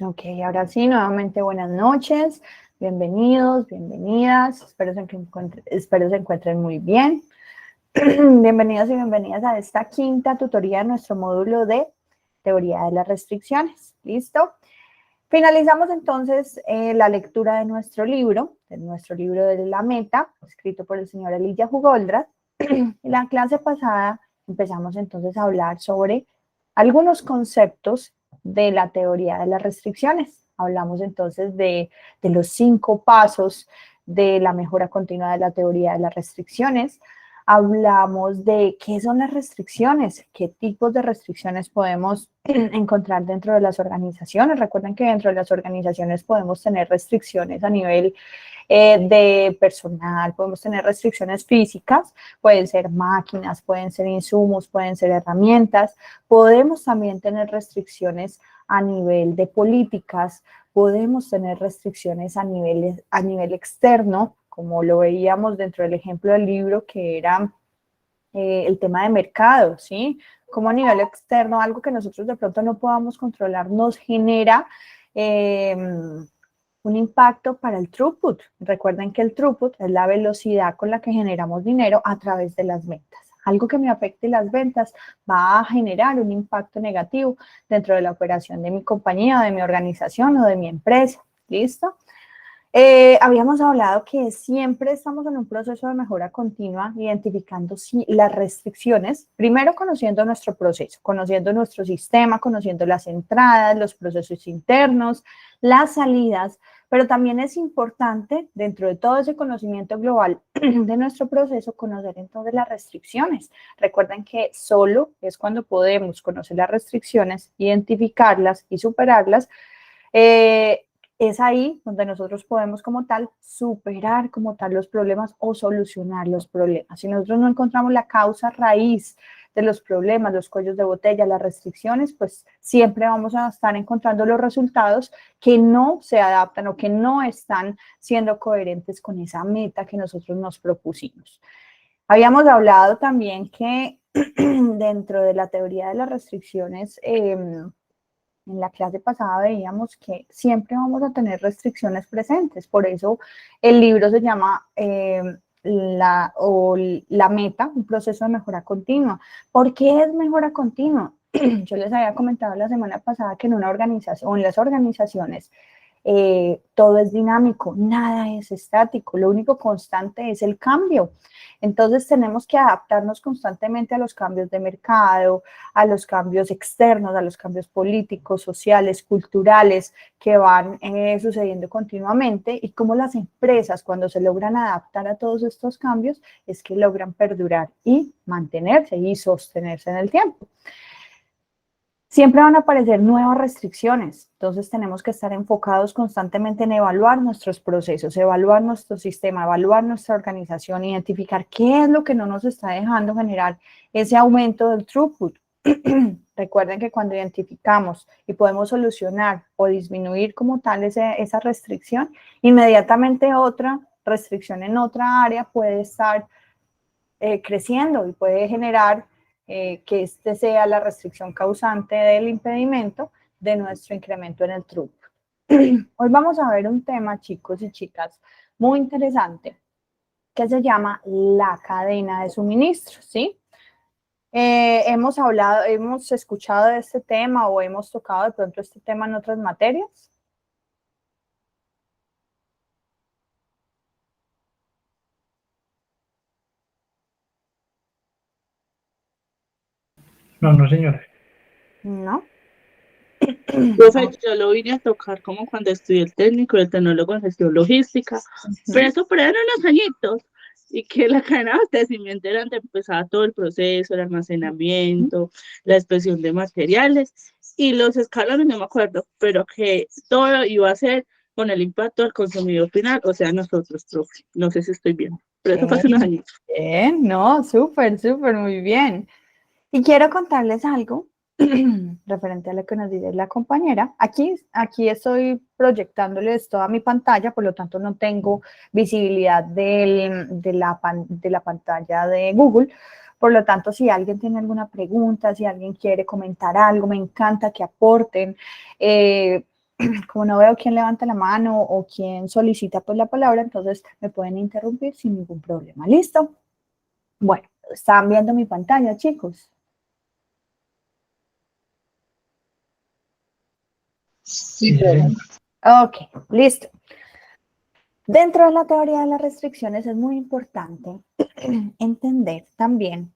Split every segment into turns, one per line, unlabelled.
Ok, ahora sí, nuevamente buenas noches, bienvenidos, bienvenidas, espero se encuentren muy bien. Bienvenidos y bienvenidas a esta quinta tutoría de nuestro módulo de teoría de las restricciones. ¿Listo? Finalizamos entonces la lectura de nuestro libro de la meta, escrito por el señor Elijah Goldratt. En la clase pasada empezamos entonces a hablar sobre algunos conceptos de la teoría de las restricciones. Hablamos entonces de los 5 pasos de la mejora continua de la teoría de las restricciones. Hablamos de qué son las restricciones, qué tipos de restricciones podemos encontrar dentro de las organizaciones. Recuerden que dentro de las organizaciones podemos tener restricciones a nivel de personal, podemos tener restricciones físicas, pueden ser máquinas, pueden ser insumos, pueden ser herramientas, podemos también tener restricciones a nivel de políticas, podemos tener restricciones a nivel externo, como lo veíamos dentro del ejemplo del libro, que era el tema de mercado, ¿sí? Como a nivel externo, algo que nosotros de pronto no podamos controlar, nos genera un impacto para el throughput. Recuerden que el throughput es la velocidad con la que generamos dinero a través de las ventas. Algo que me afecte las ventas va a generar un impacto negativo dentro de la operación de mi compañía, de mi organización o de mi empresa. ¿Listo? Habíamos hablado que siempre estamos en un proceso de mejora continua, identificando las restricciones, primero conociendo nuestro proceso, conociendo nuestro sistema, conociendo las entradas, los procesos internos, las salidas, pero también es importante, dentro de todo ese conocimiento global de nuestro proceso, conocer entonces las restricciones. Recuerden que solo es cuando podemos conocer las restricciones, identificarlas y superarlas, es ahí donde nosotros podemos como tal superar como tal los problemas o solucionar los problemas. Si nosotros no encontramos la causa raíz de los problemas, los cuellos de botella, las restricciones, pues siempre vamos a estar encontrando los resultados que no se adaptan o que no están siendo coherentes con esa meta que nosotros nos propusimos. Habíamos hablado también que dentro de la teoría de las restricciones, en la clase pasada veíamos que siempre vamos a tener restricciones presentes, por eso el libro se llama la meta, un proceso de mejora continua. ¿Por qué es mejora continua? Yo les había comentado la semana pasada que en una organización, o en las organizaciones, todo es dinámico, nada es estático, lo único constante es el cambio. Entonces tenemos que adaptarnos constantemente a los cambios de mercado, a los cambios externos, a los cambios políticos, sociales, culturales que van sucediendo continuamente, y cómo las empresas, cuando se logran adaptar a todos estos cambios, es que logran perdurar y mantenerse y sostenerse en el tiempo. Siempre van a aparecer nuevas restricciones, entonces tenemos que estar enfocados constantemente en evaluar nuestros procesos, evaluar nuestro sistema, evaluar nuestra organización, identificar qué es lo que no nos está dejando generar ese aumento del throughput. Recuerden que cuando identificamos y podemos solucionar o disminuir como tal esa restricción, inmediatamente otra restricción en otra área puede estar creciendo y puede generar que este sea la restricción causante del impedimento de nuestro incremento en el throughput. Hoy vamos a ver un tema, chicos y chicas, muy interesante, que se llama la cadena de suministro, ¿sí? Hemos escuchado de este tema o hemos tocado de pronto este tema en otras materias.
No, no, señora.
¿No?
Profe, yo lo vine a tocar como cuando estudié el técnico, el tecnólogo en gestión logística, pero eso por ahí eran unos añitos, y que la cadena de abastecimiento era donde empezaba todo el proceso, el almacenamiento, la expedición de materiales, y los escalones no me acuerdo, pero que todo iba a ser con el impacto al consumidor final, o sea, nosotros, profe. No sé si estoy bien, pero eso fue hace unos añitos.
Bien, no, súper, súper, muy bien. Y quiero contarles algo referente a lo que nos dice la compañera. Aquí estoy proyectándoles toda mi pantalla, por lo tanto no tengo visibilidad de la pantalla de Google. Por lo tanto, si alguien tiene alguna pregunta, si alguien quiere comentar algo, me encanta que aporten. como no veo quién levanta la mano o quién solicita pues la palabra, entonces me pueden interrumpir sin ningún problema. ¿Listo? Bueno, están viendo mi pantalla, chicos.
Sí, profe.
Ok, listo. Dentro de la teoría de las restricciones es muy importante entender también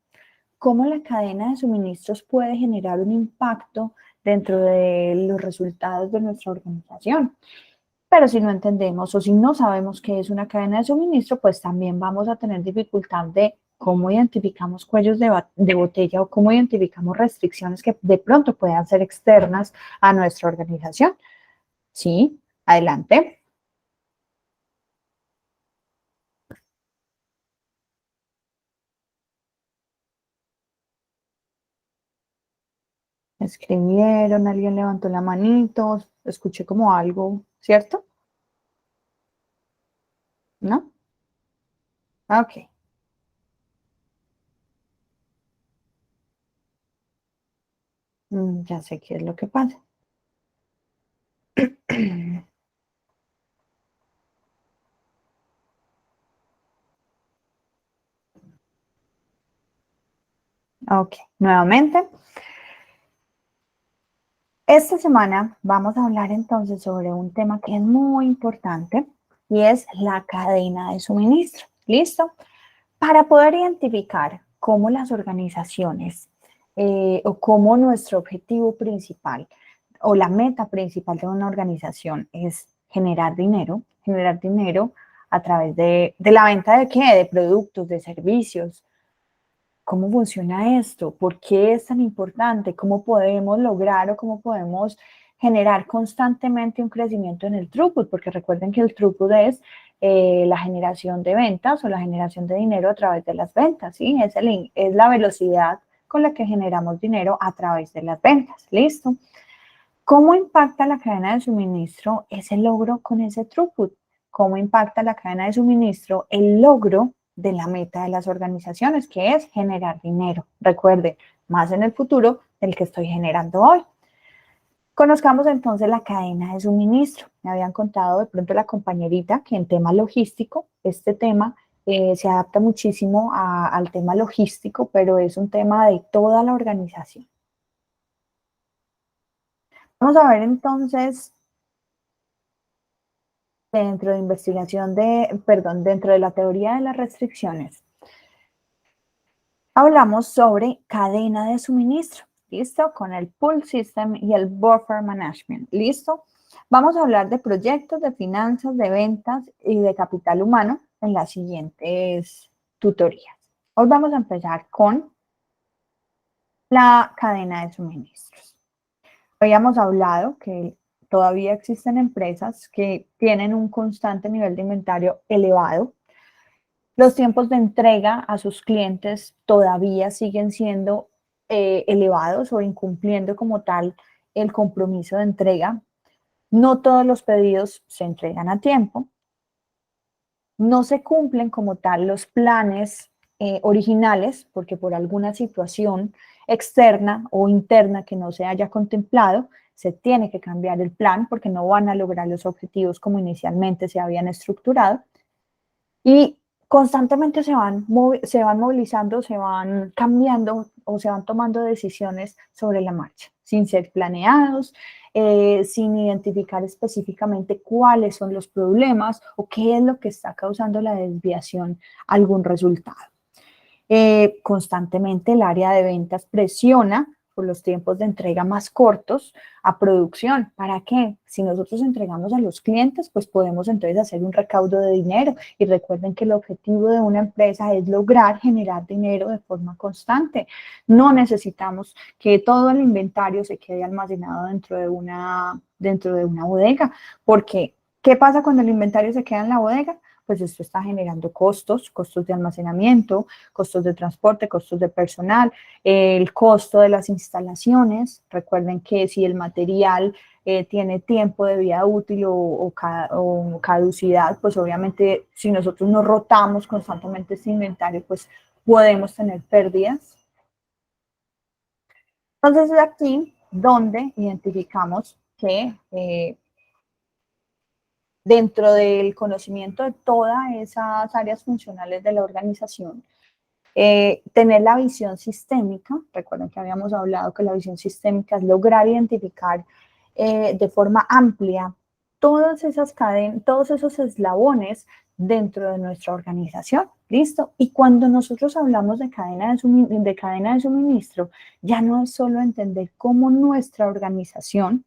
cómo la cadena de suministros puede generar un impacto dentro de los resultados de nuestra organización. Pero si no entendemos o si no sabemos qué es una cadena de suministro, pues también vamos a tener dificultad de cómo identificamos cuellos de botella o cómo identificamos restricciones que de pronto puedan ser externas a nuestra organización. Sí, adelante. Escribieron, alguien levantó la manito, escuché como algo, ¿cierto? ¿No? Ok. Ya sé qué es lo que pasa. Ok, nuevamente. Esta semana vamos a hablar entonces sobre un tema que es muy importante y es la cadena de suministro. ¿Listo? Para poder identificar cómo las organizaciones o cómo nuestro objetivo principal o la meta principal de una organización es generar dinero a través de la venta de qué, de productos, de servicios. ¿Cómo funciona esto? ¿Por qué es tan importante? ¿Cómo podemos lograr o cómo podemos generar constantemente un crecimiento en el throughput? Porque recuerden que el throughput es la generación de ventas o la generación de dinero a través de las ventas, ¿sí? Es la velocidad con la que generamos dinero a través de las ventas, ¿listo? ¿Cómo impacta la cadena de suministro ese logro con ese throughput? ¿Cómo impacta la cadena de suministro el logro de la meta de las organizaciones, que es generar dinero? Recuerde, más en el futuro del que estoy generando hoy. Conozcamos entonces la cadena de suministro. Me habían contado de pronto la compañerita que en tema logístico, este tema se adapta muchísimo al tema logístico, pero es un tema de toda la organización. Vamos a ver entonces dentro de dentro de la teoría de las restricciones, hablamos sobre cadena de suministro, ¿listo? Con el pull system y el buffer management, ¿listo? Vamos a hablar de proyectos, de finanzas, de ventas y de capital humano en las siguientes tutorías. Hoy vamos a empezar con la cadena de suministros. Habíamos hablado que todavía existen empresas que tienen un constante nivel de inventario elevado. Los tiempos de entrega a sus clientes todavía siguen siendo elevados o incumpliendo como tal el compromiso de entrega. No todos los pedidos se entregan a tiempo. No se cumplen como tal los planes originales porque por alguna situación externa o interna que no se haya contemplado, se tiene que cambiar el plan porque no van a lograr los objetivos como inicialmente se habían estructurado. Y constantemente se van movilizando, se van cambiando o se van tomando decisiones sobre la marcha, sin ser planeados, sin identificar específicamente cuáles son los problemas o qué es lo que está causando la desviación a algún resultado. Constantemente el área de ventas presiona por los tiempos de entrega más cortos a producción. ¿Para qué? Si nosotros entregamos a los clientes, pues podemos entonces hacer un recaudo de dinero. Y recuerden que el objetivo de una empresa es lograr generar dinero de forma constante. No necesitamos que todo el inventario se quede almacenado dentro de una bodega, porque ¿qué pasa cuando el inventario se queda en la bodega? Pues esto está generando costos de almacenamiento, costos de transporte, costos de personal, el costo de las instalaciones. Recuerden que si el material tiene tiempo de vida útil o caducidad, pues obviamente si nosotros no rotamos constantemente este inventario, pues podemos tener pérdidas. Entonces es aquí donde identificamos que dentro del conocimiento de todas esas áreas funcionales de la organización, tener la visión sistémica. Recuerden que habíamos hablado que la visión sistémica es lograr identificar de forma amplia todas esas cadenas, todos esos eslabones dentro de nuestra organización. ¿Listo? Y cuando nosotros hablamos de cadena de suministro, ya no es solo entender cómo nuestra organización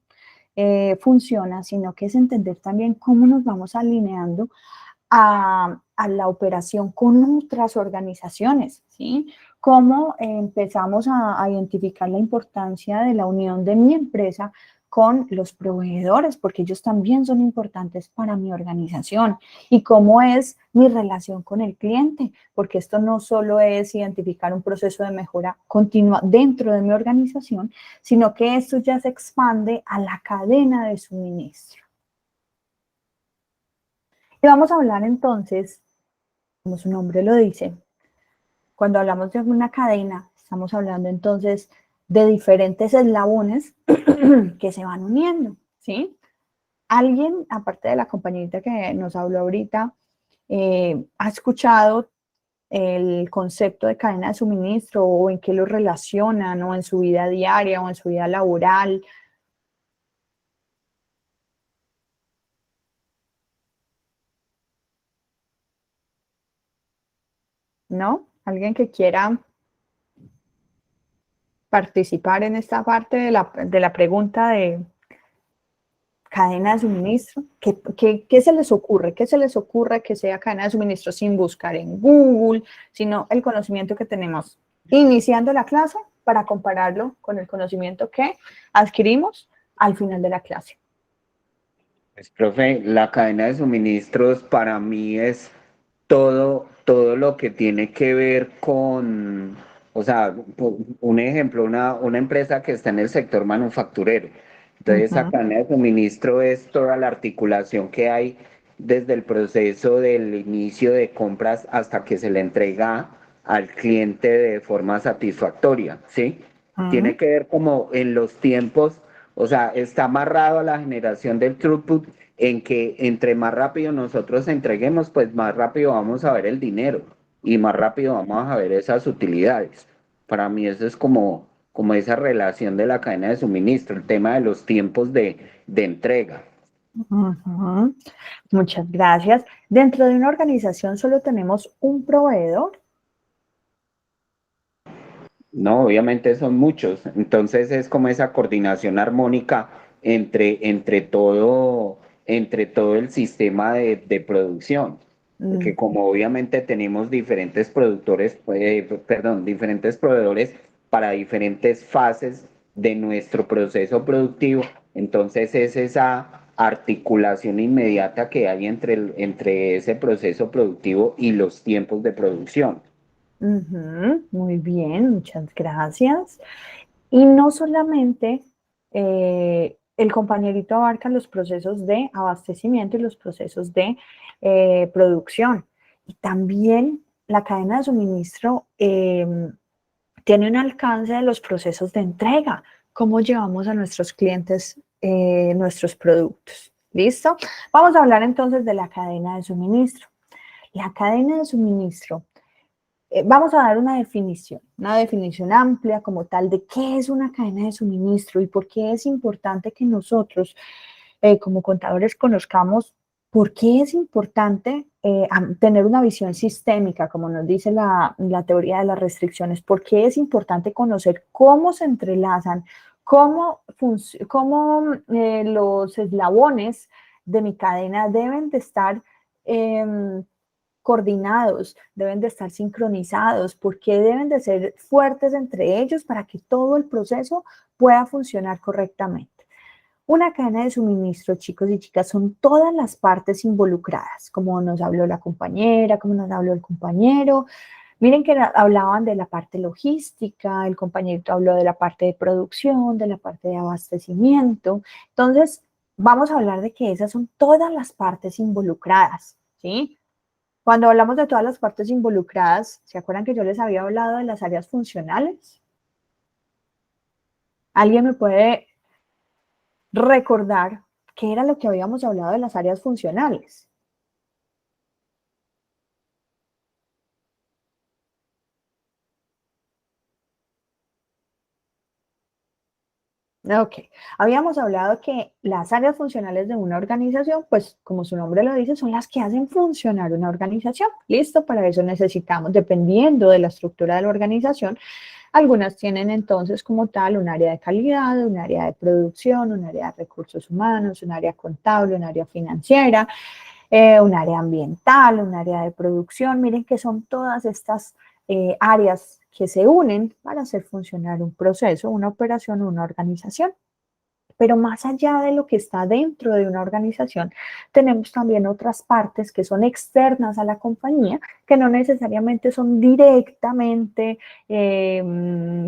funciona, sino que es entender también cómo nos vamos alineando a la operación con otras organizaciones, ¿sí? Cómo empezamos a identificar la importancia de la unión de mi empresa con los proveedores, porque ellos también son importantes para mi organización, y cómo es mi relación con el cliente, porque esto no solo es identificar un proceso de mejora continua dentro de mi organización, sino que esto ya se expande a la cadena de suministro. Y vamos a hablar entonces, como su nombre lo dice, cuando hablamos de una cadena, estamos hablando entonces de diferentes eslabones que se van uniendo, ¿sí? Alguien, aparte de la compañerita que nos habló ahorita, ha escuchado el concepto de cadena de suministro o en qué lo relacionan o en su vida diaria o en su vida laboral. ¿No? ¿Alguien que quiera participar en esta parte de la pregunta de cadena de suministro? ¿Qué se les ocurre? ¿Qué se les ocurre que sea cadena de suministro sin buscar en Google, sino el conocimiento que tenemos iniciando la clase para compararlo con el conocimiento que adquirimos al final de la clase?
Pues, profe, la cadena de suministros para mí es todo lo que tiene que ver con, o sea, un ejemplo, una empresa que está en el sector manufacturero. Entonces, esa
Ujú,
cadena de suministro es toda la articulación que hay desde el proceso del inicio de compras hasta que se le entrega al cliente de forma satisfactoria, ¿sí? Tiene
ujú,
que ver como en los tiempos, o sea, está amarrado a la generación del throughput en que entre más rápido nosotros entreguemos, pues más rápido vamos a ver el dinero y más rápido vamos a ver esas utilidades. Para mí eso es como esa relación de la cadena de suministro, el tema de los tiempos de entrega.
ujú. Muchas gracias. Dentro de una organización solo tenemos un proveedor.
No, obviamente son muchos. Entonces es como esa coordinación armónica entre todo el sistema de producción. Porque
Mm,
como obviamente tenemos diferentes productores, perdón, diferentes proveedores para diferentes fases de nuestro proceso productivo, entonces es esa articulación inmediata que hay entre ese proceso productivo y los tiempos de producción.
ujú, muy bien, muchas gracias. Y no solamente el compañerito abarca los procesos de abastecimiento y los procesos de producción. Y también la cadena de suministro tiene un alcance de los procesos de entrega, cómo llevamos a nuestros clientes nuestros productos. ¿Listo? Vamos a hablar entonces de la cadena de suministro. La cadena de suministro, vamos a dar una definición amplia como tal de qué es una cadena de suministro y por qué es importante que nosotros como contadores conozcamos por qué es importante tener una visión sistémica, como nos dice la teoría de las restricciones, por qué es importante conocer cómo se entrelazan, cómo los eslabones de mi cadena deben de estar coordinados, deben de estar sincronizados, porque deben de ser fuertes entre ellos para que todo el proceso pueda funcionar correctamente. Una cadena de suministro, chicos y chicas, son todas las partes involucradas, como nos habló la compañera, como nos habló el compañero. Miren que hablaban de la parte logística, el compañerito habló de la parte de producción, de la parte de abastecimiento. Entonces, vamos a hablar de que esas son todas las partes involucradas, ¿sí? Cuando hablamos de todas las partes involucradas, ¿se acuerdan que yo les había hablado de las áreas funcionales? ¿Alguien me puede recordar ¿qué era lo que habíamos hablado de las áreas funcionales? Ok, habíamos hablado que las áreas funcionales de una organización, pues como su nombre lo dice, son las que hacen funcionar una organización. Listo, para eso necesitamos, dependiendo de la estructura de la organización, algunas tienen entonces como tal un área de calidad, un área de producción, un área de recursos humanos, un área contable, un área financiera, un área ambiental, un área de producción. Miren que son todas estas áreas que se unen para hacer funcionar un proceso, una operación, una organización. Pero más allá de lo que está dentro de una organización, tenemos también otras partes que son externas a la compañía, que no necesariamente son directamente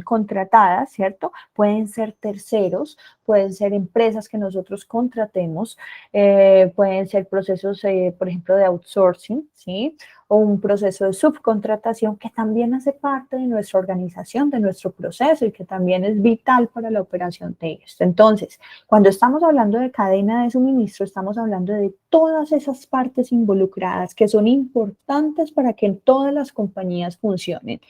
contratadas, ¿cierto? Pueden ser terceros, pueden ser empresas que nosotros contratemos, pueden ser procesos, por ejemplo, de outsourcing, ¿sí? O un proceso de subcontratación que también hace parte de nuestra organización, de nuestro proceso y que también es vital para la operación de esto. Entonces, cuando estamos hablando de cadena de suministro, estamos hablando de todas esas partes involucradas que son importantes para que todas las compañías funcionen,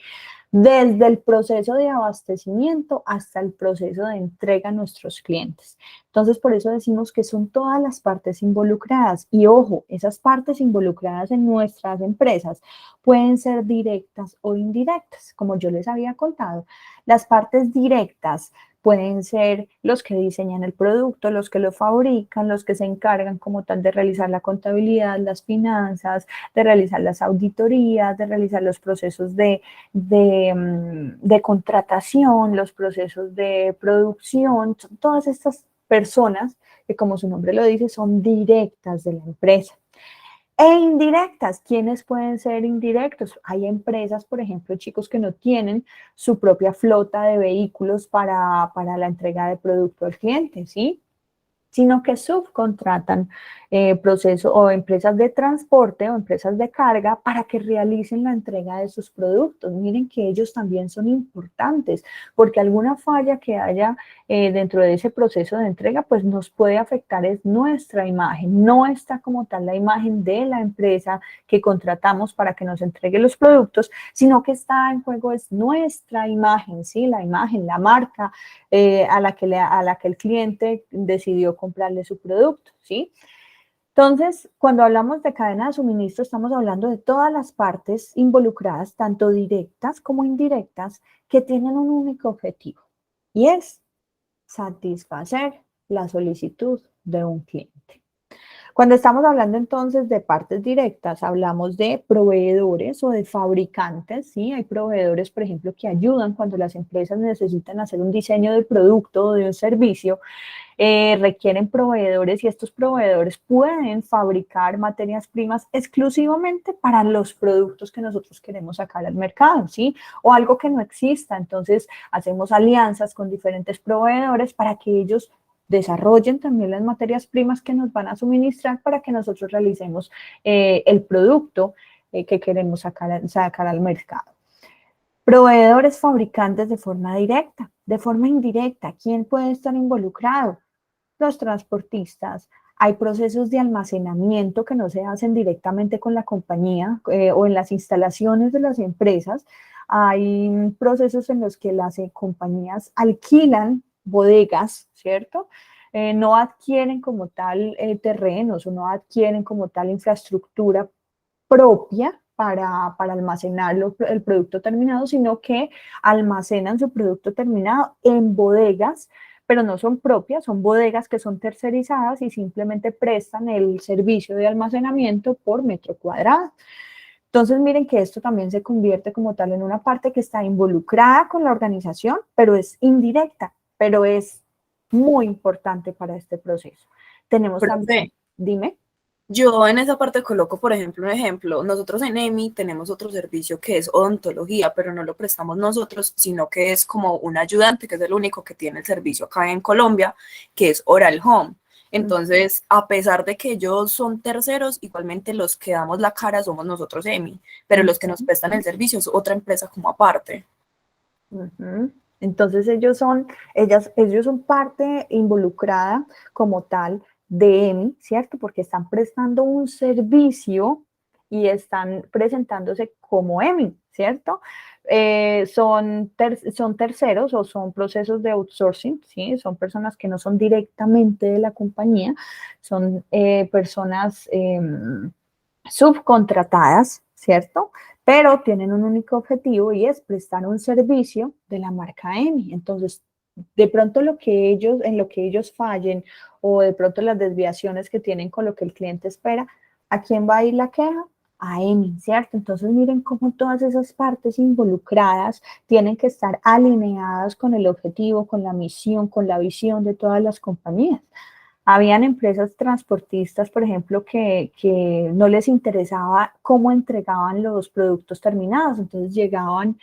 desde el proceso de abastecimiento hasta el proceso de entrega a nuestros clientes. Entonces, por eso decimos que son todas las partes involucradas. Y ojo, esas partes involucradas en nuestras empresas pueden ser directas o indirectas, como yo les había contado. Las partes directas pueden ser los que diseñan el producto, los que lo fabrican, los que se encargan como tal de realizar la contabilidad, las finanzas, de realizar las auditorías, de realizar los procesos de contratación, los procesos de producción, todas estas personas que, como su nombre lo dice, son directas de la empresa. E indirectas, ¿quiénes pueden ser indirectos? Hay empresas, por ejemplo, chicos que no tienen su propia flota de vehículos para la entrega de producto al cliente, ¿sí? Sino que subcontratan procesos o empresas de transporte o empresas de carga para que realicen la entrega de sus productos. Miren que ellos también son importantes, porque alguna falla que haya dentro de ese proceso de entrega, pues nos puede afectar es nuestra imagen. No está como tal la imagen de la empresa que contratamos para que nos entregue los productos, sino que está en juego es nuestra imagen, ¿sí? La imagen, la marca a la que el cliente decidió comprarle su producto, ¿sí? Entonces, cuando hablamos de cadena de suministro, estamos hablando de todas las partes involucradas, tanto directas como indirectas, que tienen un único objetivo, y es satisfacer la solicitud de un cliente. Cuando estamos hablando entonces de partes directas, hablamos de proveedores o de fabricantes, ¿sí? Hay proveedores, por ejemplo, que ayudan cuando las empresas necesitan hacer un diseño de producto o de un servicio, requieren proveedores y estos proveedores pueden fabricar materias primas exclusivamente para los productos que nosotros queremos sacar al mercado, ¿sí? O algo que no exista, entonces hacemos alianzas con diferentes proveedores para que ellos desarrollen también las materias primas que nos van a suministrar para que nosotros realicemos el producto que queremos sacar al mercado. Proveedores fabricantes de forma directa, de forma indirecta. ¿Quién puede estar involucrado? Los transportistas. Hay procesos de almacenamiento que no se hacen directamente con la compañía o en las instalaciones de las empresas. Hay procesos en los que las compañías alquilan bodegas, ¿cierto? No adquieren como tal terrenos o no adquieren como tal infraestructura propia para almacenar el producto terminado, sino que almacenan su producto terminado en bodegas, pero no son propias, son bodegas que son tercerizadas y simplemente prestan el servicio de almacenamiento por metro cuadrado. Entonces, miren que esto también se convierte como tal en una parte que está involucrada con la organización, pero es indirecta, pero es muy importante para este proceso. Tenemos también, dime.
Yo en esa parte coloco, por ejemplo, un ejemplo. Nosotros en EMI tenemos otro servicio que es odontología, pero no lo prestamos nosotros, sino que es como un ayudante, que es el único que tiene el servicio acá en Colombia, que es Oral Home. Entonces, a pesar de que ellos son terceros, igualmente los que damos la cara somos nosotros EMI, pero los que nos prestan el servicio es otra empresa como aparte.
Entonces ellos son parte involucrada como tal de EMI, ¿cierto? Porque están prestando un servicio y están presentándose como EMI, ¿cierto? Son terceros o son procesos de outsourcing, ¿sí? Son personas que no son directamente de la compañía, son personas subcontratadas, ¿cierto? Pero tienen un único objetivo y es prestar un servicio de la marca EMI. Entonces, de pronto en lo que ellos fallen o de pronto las desviaciones que tienen con lo que el cliente espera, ¿a quién va a ir la queja? A EMI, ¿cierto? Entonces miren cómo todas esas partes involucradas tienen que estar alineadas con el objetivo, con la misión, con la visión de todas las compañías. Habían empresas transportistas, por ejemplo, que no les interesaba cómo entregaban los productos terminados, entonces llegaban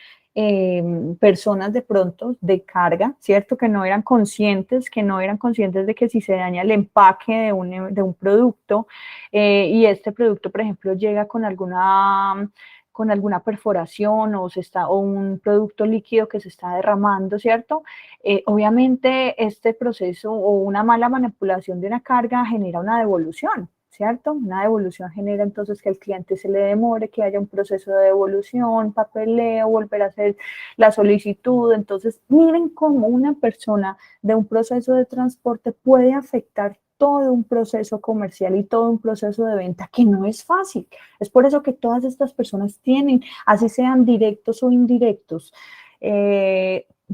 personas de pronto de carga, ¿cierto? Que no eran conscientes de que si se daña el empaque de un producto y este producto, por ejemplo, llega con alguna perforación o un producto líquido que se está derramando, ¿cierto? Obviamente este proceso o una mala manipulación de una carga genera una devolución, ¿cierto? Una devolución genera entonces que el cliente se le demore, que haya un proceso de devolución, papeleo, volver a hacer la solicitud. Entonces, miren cómo una persona de un proceso de transporte puede afectar todo un proceso comercial y todo un proceso de venta que no es fácil. Es por eso que todas estas personas tienen, así sean directos o indirectos,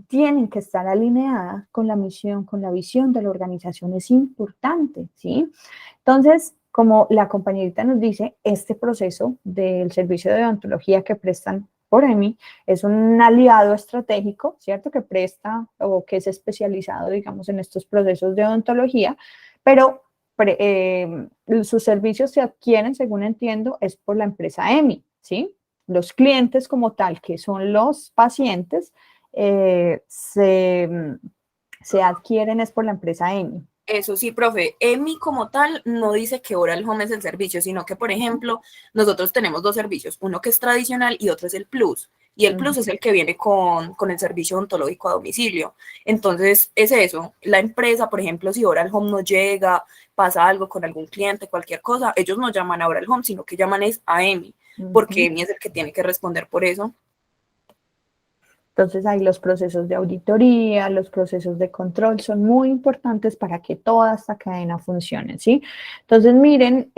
tienen que estar alineadas con la misión, con la visión de la organización. Es importante, ¿sí? Entonces, como la compañerita nos dice, este proceso del servicio de odontología que prestan por EMI es un aliado estratégico, ¿cierto? Que presta o que es especializado, digamos, en estos procesos de odontología, pero sus servicios se adquieren, según entiendo, es por la empresa EMI, ¿sí? Los clientes como tal, que son los pacientes, se adquieren es por la empresa EMI.
Eso sí, profe, EMI como tal no dice que Oral Home es el servicio, sino que, por ejemplo, nosotros tenemos dos servicios, uno que es tradicional y otro es el Plus. Y el Plus es el que viene con el servicio odontológico a domicilio. Entonces, es eso. La empresa, por ejemplo, si Oral Home no llega, pasa algo con algún cliente, cualquier cosa, ellos no llaman a Oral Home, sino que llaman es a EMI, porque EMI es el que tiene que responder por eso.
Entonces, ahí los procesos de auditoría, los procesos de control son muy importantes para que toda esta cadena funcione, ¿sí? Entonces, miren,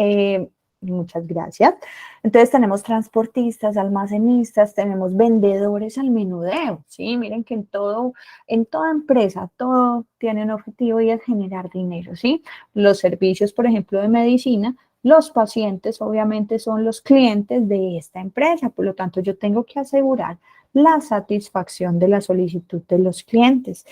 muchas gracias. Entonces, tenemos transportistas, almacenistas, tenemos vendedores al menudeo, ¿sí? Miren que en toda empresa, todo tiene un objetivo y es generar dinero, ¿sí? Los servicios, por ejemplo, de medicina, los pacientes obviamente son los clientes de esta empresa, por lo tanto, yo tengo que asegurar la satisfacción de la solicitud de los clientes.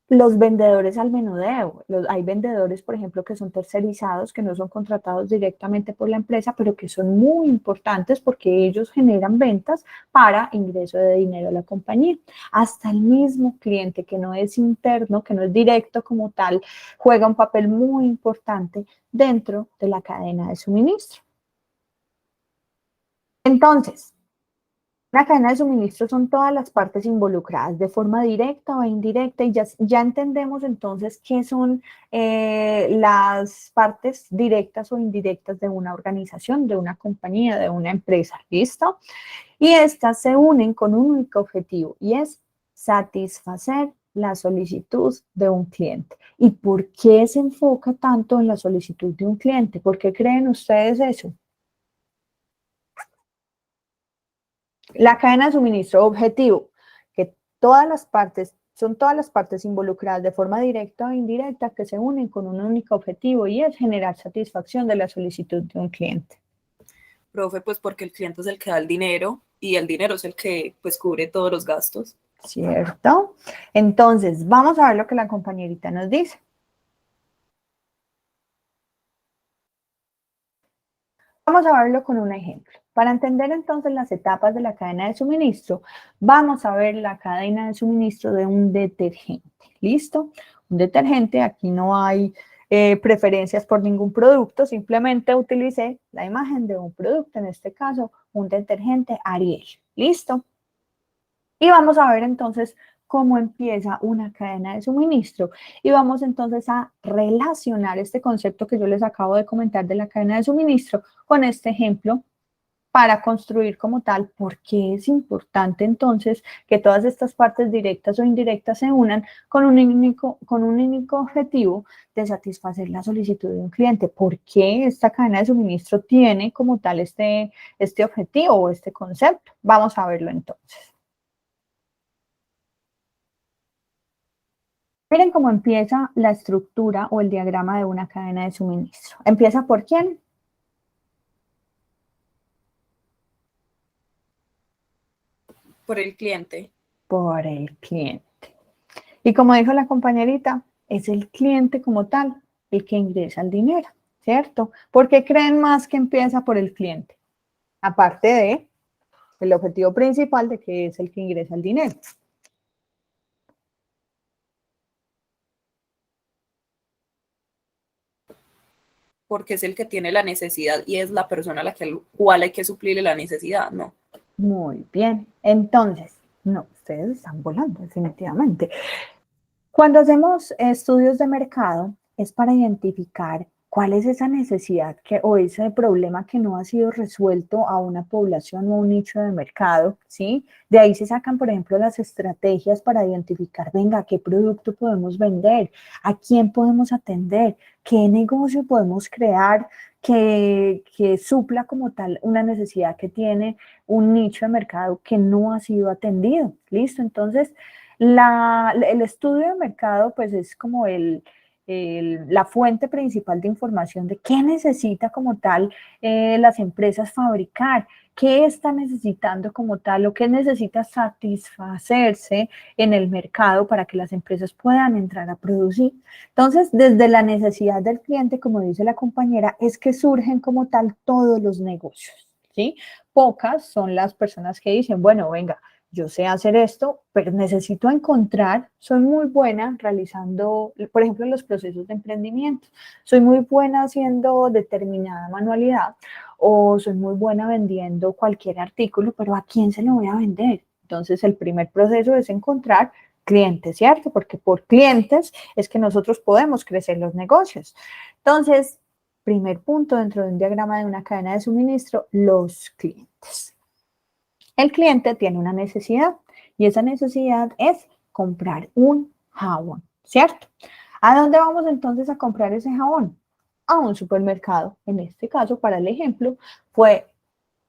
Los vendedores al menudeo. Hay vendedores, por ejemplo, que son tercerizados, que no son contratados directamente por la empresa, pero que son muy importantes porque ellos generan ventas para ingreso de dinero a la compañía. Hasta el mismo cliente que no es interno, que no es directo como tal, juega un papel muy importante dentro de la cadena de suministro. Entonces, la cadena de suministro son todas las partes involucradas de forma directa o indirecta y ya entendemos entonces qué son las partes directas o indirectas de una organización, de una compañía, de una empresa, ¿listo? Y estas se unen con un único objetivo y es satisfacer la solicitud de un cliente. ¿Y por qué se enfoca tanto en la solicitud de un cliente? ¿Por qué creen ustedes eso? La cadena de suministro, objetivo, que son todas las partes involucradas de forma directa o indirecta que se unen con un único objetivo y es generar satisfacción de la solicitud de un cliente.
Profe, pues porque el cliente es el que da el dinero y el dinero es el que pues cubre todos los gastos.
¿Cierto? Entonces, vamos a ver lo que la compañerita nos dice. Vamos a verlo con un ejemplo. Para entender entonces las etapas de la cadena de suministro, vamos a ver la cadena de suministro de un detergente. ¿Listo? Un detergente, aquí no hay preferencias por ningún producto, simplemente utilicé la imagen de un producto, en este caso un detergente Ariel. ¿Listo? Y vamos a ver entonces cómo empieza una cadena de suministro. Y vamos entonces a relacionar este concepto que yo les acabo de comentar de la cadena de suministro con este ejemplo para construir como tal por qué es importante entonces que todas estas partes directas o indirectas se unan con un único objetivo de satisfacer la solicitud de un cliente. ¿Por qué esta cadena de suministro tiene como tal este objetivo o este concepto? Vamos a verlo entonces. Miren cómo empieza la estructura o el diagrama de una cadena de suministro. ¿Empieza por quién?
Por el cliente.
Por el cliente. Y como dijo la compañerita, es el cliente como tal el que ingresa el dinero, ¿cierto? ¿Por qué creen más que empieza por el cliente? Aparte de el objetivo principal de que es el que ingresa el dinero.
Porque es el que tiene la necesidad y es la persona a la cual hay que suplirle la necesidad, ¿no?
Muy bien. Entonces, no, ustedes están volando definitivamente. Cuando hacemos estudios de mercado, es para identificar cuál es esa necesidad o ese problema que no ha sido resuelto a una población o a un nicho de mercado, ¿sí? De ahí se sacan, por ejemplo, las estrategias para identificar, venga, qué producto podemos vender, a quién podemos atender, qué negocio podemos crear que supla como tal una necesidad que tiene un nicho de mercado que no ha sido atendido. ¿Listo? Entonces, el estudio de mercado, pues es como la fuente principal de información de qué necesita como tal las empresas fabricar, qué está necesitando como tal o qué necesita satisfacerse en el mercado para que las empresas puedan entrar a producir. Entonces, desde la necesidad del cliente, como dice la compañera, es que surgen como tal todos los negocios, ¿sí? Pocas son las personas que dicen, bueno, venga, yo sé hacer esto, pero necesito encontrar, soy muy buena realizando, por ejemplo, los procesos de emprendimiento, soy muy buena haciendo determinada manualidad o soy muy buena vendiendo cualquier artículo, pero ¿a quién se lo voy a vender? Entonces, el primer proceso es encontrar clientes, ¿cierto? Porque por clientes es que nosotros podemos crecer los negocios. Entonces, primer punto dentro de un diagrama de una cadena de suministro, los clientes. El cliente tiene una necesidad y esa necesidad es comprar un jabón, ¿cierto? ¿A dónde vamos entonces a comprar ese jabón? A un supermercado. En este caso, para el ejemplo, fue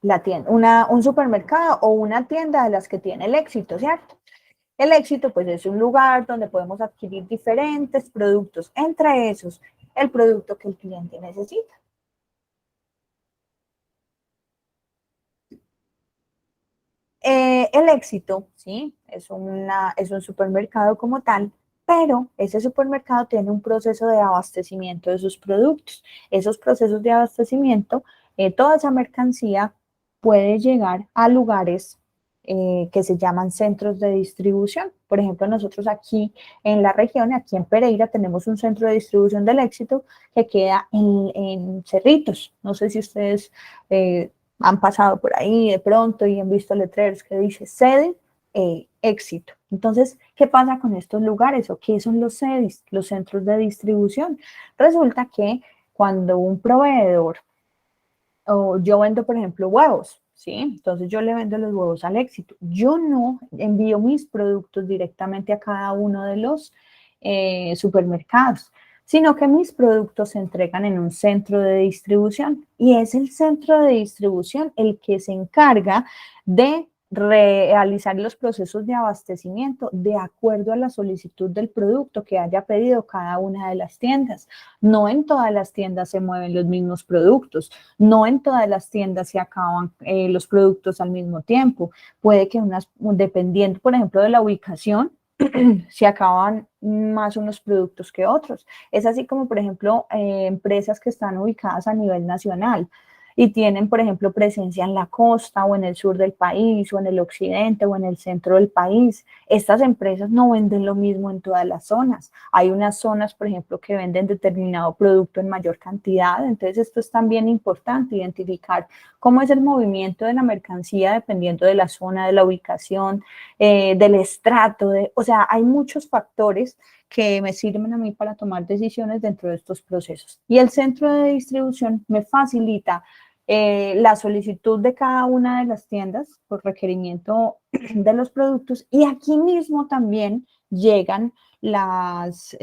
la tienda, un supermercado o una tienda de las que tiene el éxito, ¿cierto? El éxito, pues, es un lugar donde podemos adquirir diferentes productos, entre esos, el producto que el cliente necesita. El éxito, ¿sí? Es un supermercado como tal, pero ese supermercado tiene un proceso de abastecimiento de sus productos. Esos procesos de abastecimiento, toda esa mercancía puede llegar a lugares que se llaman centros de distribución. Por ejemplo, nosotros aquí en la región, aquí en Pereira, tenemos un centro de distribución del éxito que queda en Cerritos. No sé si ustedes han pasado por ahí de pronto y han visto letreros que dice sede, éxito. Entonces, ¿qué pasa con estos lugares o qué son los CEDIs, los centros de distribución? Resulta que cuando un proveedor, o yo vendo, por ejemplo, huevos, ¿sí? Entonces yo le vendo los huevos al éxito. Yo no envío mis productos directamente a cada uno de los supermercados, sino que mis productos se entregan en un centro de distribución y es el centro de distribución el que se encarga de realizar los procesos de abastecimiento de acuerdo a la solicitud del producto que haya pedido cada una de las tiendas. No en todas las tiendas se mueven los mismos productos, no en todas las tiendas se acaban los productos al mismo tiempo. Puede que dependiendo, por ejemplo, de la ubicación, se acaban más unos productos que otros. Es así como, por ejemplo, empresas que están ubicadas a nivel nacional. y tienen, por ejemplo, presencia en la costa o en el sur del país o en el occidente o en el centro del país. Estas empresas no venden lo mismo en todas las zonas. Hay unas zonas, por ejemplo, que venden determinado producto en mayor cantidad. Entonces, esto es también importante, identificar cómo es el movimiento de la mercancía dependiendo de la zona, de la ubicación, del estrato. O sea, hay muchos factores que me sirven a mí para tomar decisiones dentro de estos procesos. Y el centro de distribución me facilita la solicitud de cada una de las tiendas por requerimiento de los productos, y aquí mismo también llegan las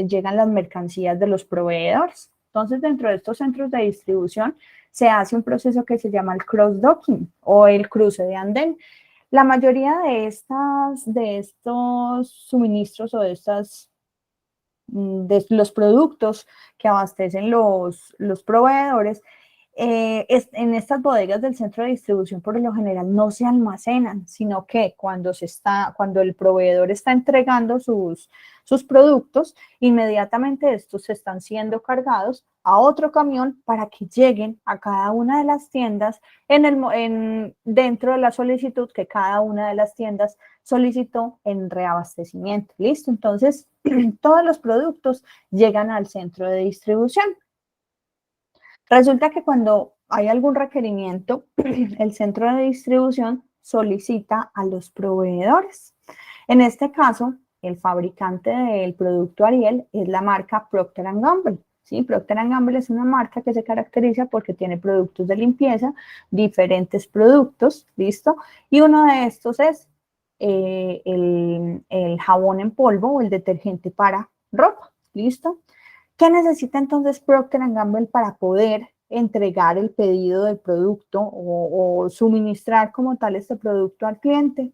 mercancías de los proveedores. Entonces, dentro de estos centros de distribución se hace un proceso que se llama el cross-docking o el cruce de andén. La mayoría de estos suministros o de los productos que abastecen los proveedores, en estas bodegas del centro de distribución por lo general no se almacenan, sino que cuando el proveedor está entregando sus productos, inmediatamente estos se están siendo cargados a otro camión para que lleguen a cada una de las tiendas dentro de la solicitud que cada una de las tiendas solicitó en reabastecimiento. ¿Listo? Entonces, todos los productos llegan al centro de distribución. Resulta que cuando hay algún requerimiento, el centro de distribución solicita a los proveedores. En este caso, el fabricante del producto Ariel es la marca Procter & Gamble. ¿Sí? Procter & Gamble es una marca que se caracteriza porque tiene productos de limpieza, diferentes productos, ¿listo? Y uno de estos es el jabón en polvo o el detergente para ropa, ¿listo? ¿Qué necesita entonces Procter & Gamble para poder entregar el pedido del producto o suministrar como tal este producto al cliente?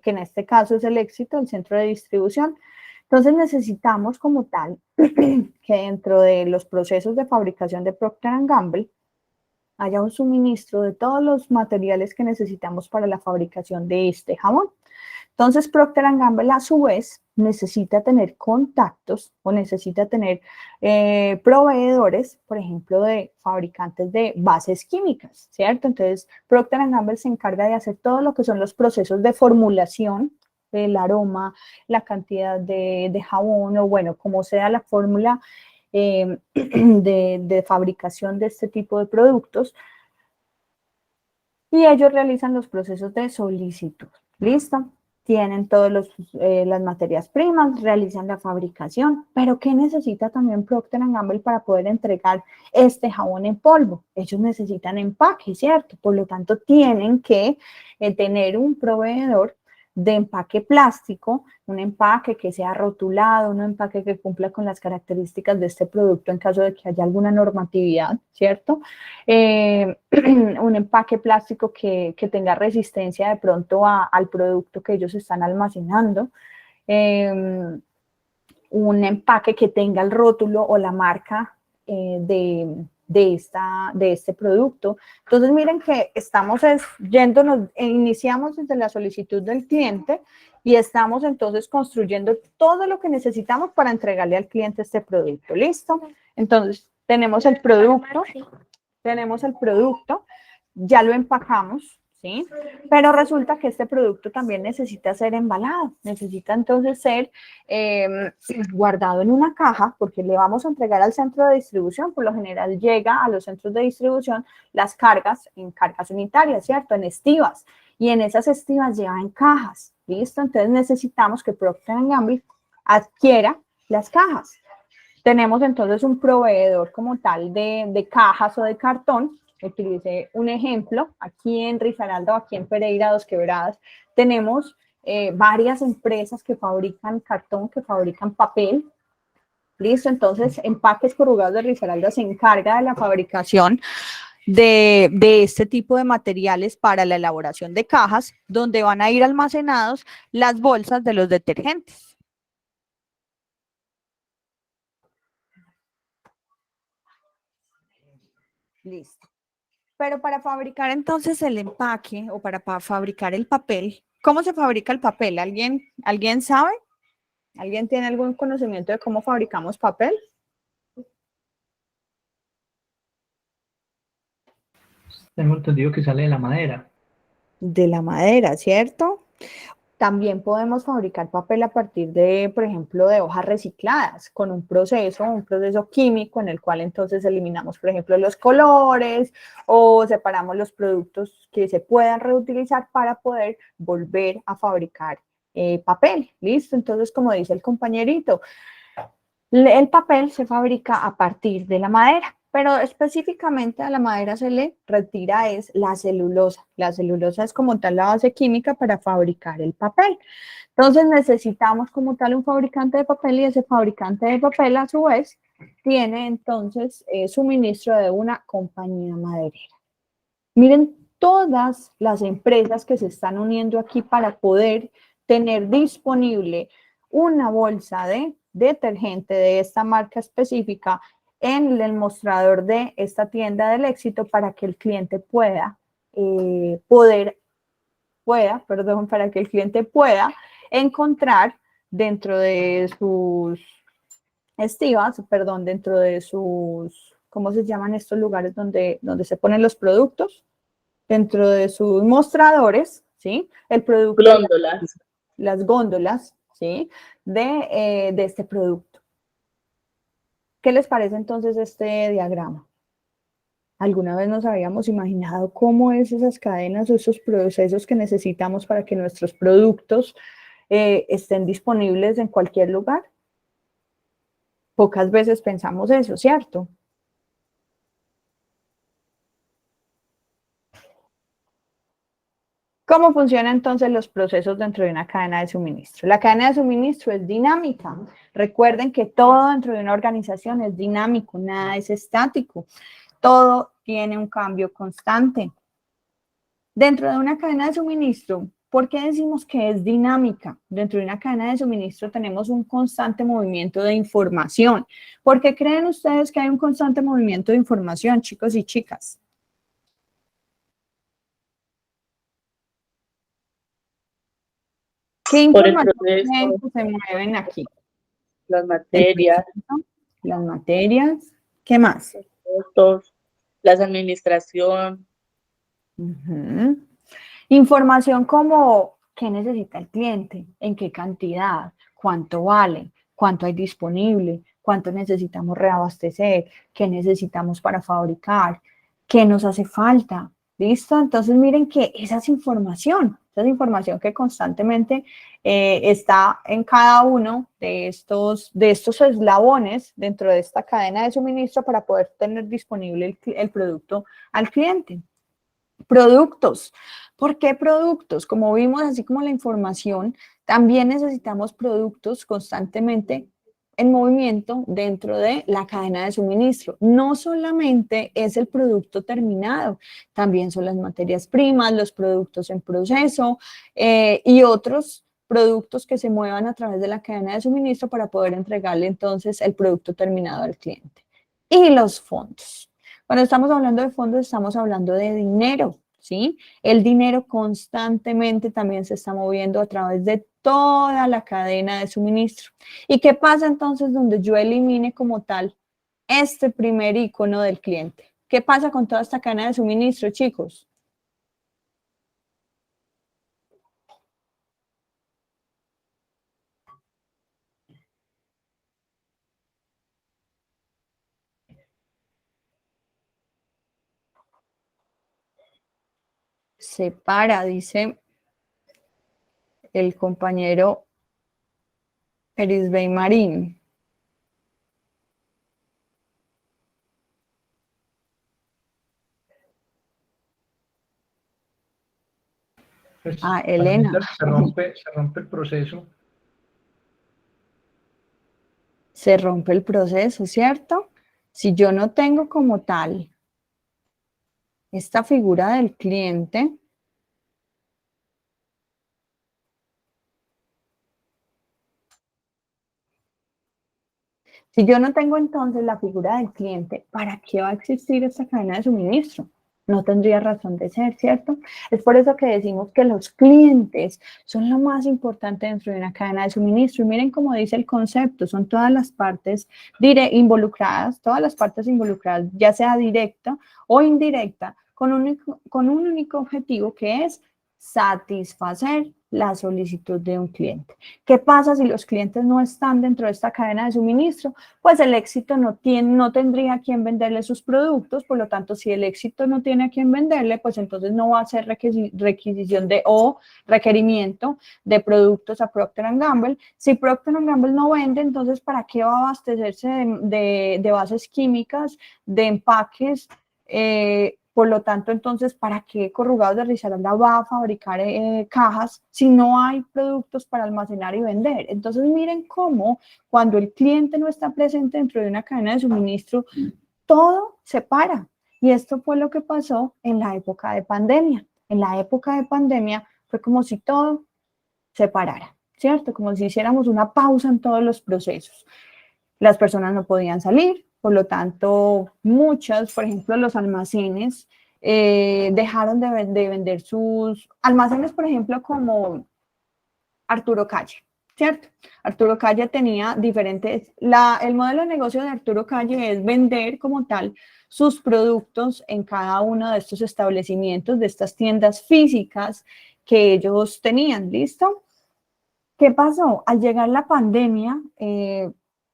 Que en este caso es el éxito, el centro de distribución. Entonces necesitamos como tal que dentro de los procesos de fabricación de Procter & Gamble haya un suministro de todos los materiales que necesitamos para la fabricación de este jabón. Entonces, Procter & Gamble, a su vez, necesita tener contactos o necesita tener proveedores, por ejemplo, de fabricantes de bases químicas, ¿cierto? Entonces, Procter & Gamble se encarga de hacer todo lo que son los procesos de formulación, el aroma, la cantidad de jabón o, bueno, como sea la fórmula de fabricación de este tipo de productos. Y ellos realizan los procesos de solicitud. ¿Listo? Tienen todas las materias primas, realizan la fabricación, pero ¿qué necesita también Procter & Gamble para poder entregar este jabón en polvo? Ellos necesitan empaque, ¿cierto? Por lo tanto, tienen que tener un proveedor de empaque plástico, un empaque que sea rotulado, un empaque que cumpla con las características de este producto en caso de que haya alguna normatividad, ¿cierto? Un empaque plástico que tenga resistencia de pronto al producto que ellos están almacenando, un empaque que tenga el rótulo o la marca de este producto. Entonces, miren que estamos iniciamos desde la solicitud del cliente y estamos entonces construyendo todo lo que necesitamos para entregarle al cliente este producto. ¿Listo? Entonces, tenemos el producto, ya lo empacamos, ¿sí? Pero resulta que este producto también necesita ser embalado, necesita entonces ser guardado en una caja, porque le vamos a entregar al centro de distribución. Por lo general llega a los centros de distribución las cargas en cargas unitarias, ¿cierto? En estivas, y en esas estivas llevan cajas, ¿listo? Entonces necesitamos que Procter & Gamble adquiera las cajas. Tenemos entonces un proveedor como tal de cajas o de cartón. Utilicé un ejemplo, aquí en Risaralda o aquí en Pereira, Dos Quebradas, tenemos varias empresas que fabrican cartón, que fabrican papel. Listo, entonces Empaques Corrugados de Risaralda se encarga de la fabricación de este tipo de materiales para la elaboración de cajas, donde van a ir almacenados las bolsas de los detergentes. Listo. Pero para fabricar entonces el empaque o para fabricar el papel, ¿cómo se fabrica el papel? ¿Alguien sabe? ¿Alguien tiene algún conocimiento de cómo fabricamos papel?
tengo entendido que sale de la madera.
De la madera, ¿cierto? También podemos fabricar papel a partir de, por ejemplo, de hojas recicladas, con un proceso químico en el cual entonces eliminamos, por ejemplo, los colores o separamos los productos que se puedan reutilizar para poder volver a fabricar papel. ¿Listo? Entonces, como dice el compañerito, el papel se fabrica a partir de la madera, pero específicamente a la madera se le retira es la celulosa. La celulosa es como tal la base química para fabricar el papel. Entonces necesitamos como tal un fabricante de papel y ese fabricante de papel a su vez tiene entonces suministro de una compañía maderera. Miren todas las empresas que se están uniendo aquí para poder tener disponible una bolsa de detergente de esta marca específica en el mostrador de esta tienda del éxito para que el cliente pueda encontrar dentro de sus dentro de sus, ¿cómo se llaman estos lugares donde se ponen los productos? Dentro de sus mostradores, ¿sí? El producto,
Glóndolas.
las góndolas, ¿sí? De este producto. ¿Qué les parece entonces este diagrama? ¿Alguna vez nos habíamos imaginado cómo es esas cadenas o esos procesos que necesitamos para que nuestros productos estén disponibles en cualquier lugar? Pocas veces pensamos eso, ¿cierto? ¿Cómo funcionan entonces los procesos dentro de una cadena de suministro? La cadena de suministro es dinámica. Recuerden que todo dentro de una organización es dinámico, nada es estático. Todo tiene un cambio constante. Dentro de una cadena de suministro, ¿por qué decimos que es dinámica? Dentro de una cadena de suministro tenemos un constante movimiento de información. ¿Por qué creen ustedes que hay un constante movimiento de información, chicos y chicas? ¿Qué
Por el
información
proceso,
se mueven aquí?
las materias,
Las materias, ¿qué más?
los costos, la administración.
Ujú. Información como qué necesita el cliente, en qué cantidad, cuánto vale, cuánto hay disponible, cuánto necesitamos reabastecer, qué necesitamos para fabricar, qué nos hace falta. ¿Listo? Entonces miren que esa es información que constantemente está en cada uno de estos eslabones dentro de esta cadena de suministro para poder tener disponible el producto al cliente. Productos. ¿Por qué productos? Como vimos, así como la información, también necesitamos productos constantemente en movimiento dentro de la cadena de suministro. No solamente es el producto terminado, también son las materias primas, los productos en proceso y otros productos que se muevan a través de la cadena de suministro para poder entregarle entonces el producto terminado al cliente. Y los fondos. Cuando estamos hablando de fondos, estamos hablando de dinero, ¿sí? El dinero constantemente también se está moviendo a través de toda la cadena de suministro. ¿Y qué pasa entonces donde yo elimine como tal este primer icono del cliente? ¿Qué pasa con toda esta cadena de suministro, chicos? Se para, dice el compañero Erisbey Marín.
Pues,
Elena.
se rompe el proceso.
Se rompe el proceso, ¿cierto? Si yo no tengo como tal esta figura del cliente, si yo no tengo entonces la figura del cliente, ¿para qué va a existir esta cadena de suministro? No tendría razón de ser, ¿cierto? Es por eso que decimos que los clientes son lo más importante dentro de una cadena de suministro. Y miren cómo dice el concepto, son todas las partes involucradas, ya sea directa o indirecta, con un único objetivo, que es satisfacer la solicitud de un cliente. ¿Qué pasa si los clientes no están dentro de esta cadena de suministro? Pues el éxito no tendría a quien venderle sus productos, por lo tanto, si el éxito no tiene a quien venderle, pues entonces no va a ser requisición o requerimiento de productos a Procter & Gamble. Si Procter & Gamble no vende, entonces ¿para qué va a abastecerse de bases químicas, de empaques? Por lo tanto, entonces, ¿para qué Corrugados de Risaralda va a fabricar cajas si no hay productos para almacenar y vender? Entonces, miren cómo cuando el cliente no está presente dentro de una cadena de suministro, todo se para. Y esto fue lo que pasó en la época de pandemia. En la época de pandemia fue como si todo se parara, ¿cierto? Como si hiciéramos una pausa en todos los procesos. Las personas no podían salir, por lo tanto, muchas, por ejemplo, los almacenes dejaron de vender sus almacenes, por ejemplo, como Arturo Calle, ¿cierto? Arturo Calle tenía diferentes, el modelo de negocio de Arturo Calle es vender como tal sus productos en cada uno de estos establecimientos, de estas tiendas físicas que ellos tenían, ¿listo? ¿Qué pasó? Al llegar la pandemia,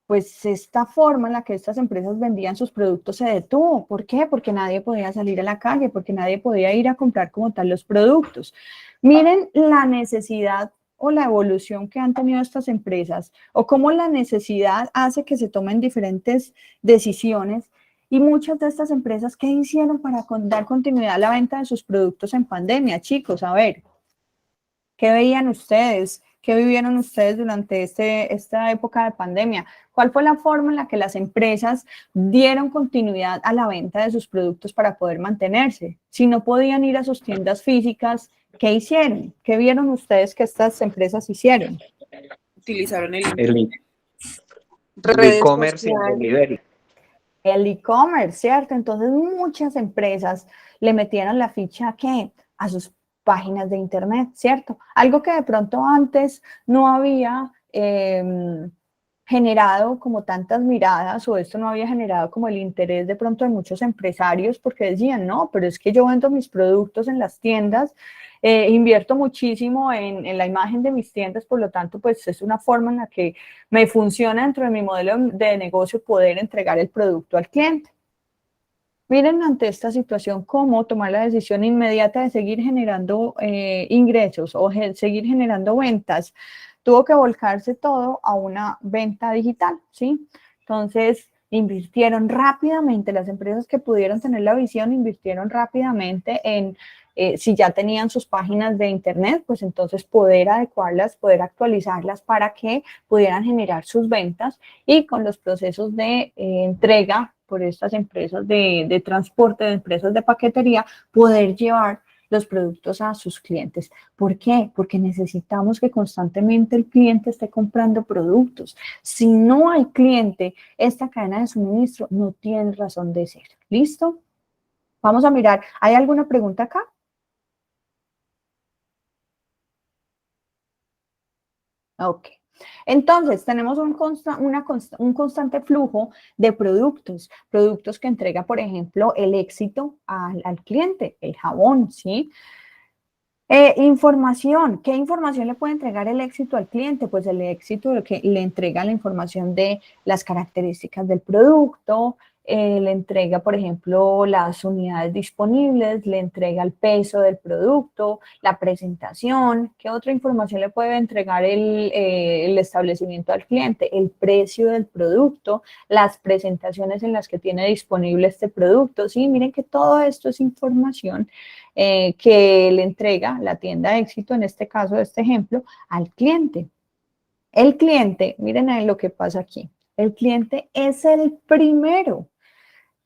pues esta forma en la que estas empresas vendían sus productos se detuvo. ¿Por qué? Porque nadie podía salir a la calle, porque nadie podía ir a comprar como tal los productos. Miren la necesidad o la evolución que han tenido estas empresas, o cómo la necesidad hace que se tomen diferentes decisiones. Y muchas de estas empresas, ¿qué hicieron para dar continuidad a la venta de sus productos en pandemia? Chicos, a ver, ¿qué veían ustedes? ¿Qué vivieron ustedes durante esta época de pandemia? ¿Cuál fue la forma en la que las empresas dieron continuidad a la venta de sus productos para poder mantenerse? Si no podían ir a sus tiendas físicas, ¿qué hicieron? ¿Qué vieron ustedes que estas empresas hicieron?
Utilizaron el
El
redes
e-commerce y el
sociales.
delivery.
El e-commerce, ¿cierto? Entonces muchas empresas le metieron la ficha ¿qué? A sus páginas de internet, ¿cierto? Algo que de pronto antes no había generado como tantas miradas, o esto no había generado como el interés de pronto de muchos empresarios, porque decían, no, pero es que yo vendo mis productos en las tiendas, invierto muchísimo en la imagen de mis tiendas, por lo tanto, pues es una forma en la que me funciona dentro de mi modelo de negocio poder entregar el producto al cliente. Miren ante esta situación cómo tomar la decisión inmediata de seguir generando ingresos o seguir generando ventas. Tuvo que volcarse todo a una venta digital, ¿sí? Entonces, invirtieron rápidamente, las empresas que pudieron tener la visión, invirtieron rápidamente en, si ya tenían sus páginas de internet, pues entonces poder adecuarlas, poder actualizarlas para que pudieran generar sus ventas y con los procesos de entrega por estas empresas de transporte, de empresas de paquetería, poder llevar los productos a sus clientes. ¿Por qué? Porque necesitamos que constantemente el cliente esté comprando productos. Si no hay cliente, esta cadena de suministro no tiene razón de ser. ¿Listo? Vamos a mirar. ¿Hay alguna pregunta acá? Ok. Entonces, tenemos un constante flujo de productos que entrega, por ejemplo, el éxito al cliente, el jabón, ¿sí? Información. ¿Qué información le puede entregar el éxito al cliente? Pues el éxito que le entrega la información de las características del producto, le entrega, por ejemplo, las unidades disponibles, le entrega el peso del producto, la presentación. ¿Qué otra información le puede entregar el establecimiento al cliente? El precio del producto, las presentaciones en las que tiene disponible este producto. Sí, miren que todo esto es información que le entrega la tienda de éxito, en este caso, este ejemplo, al cliente. El cliente, miren ahí lo que pasa aquí, el cliente es el primero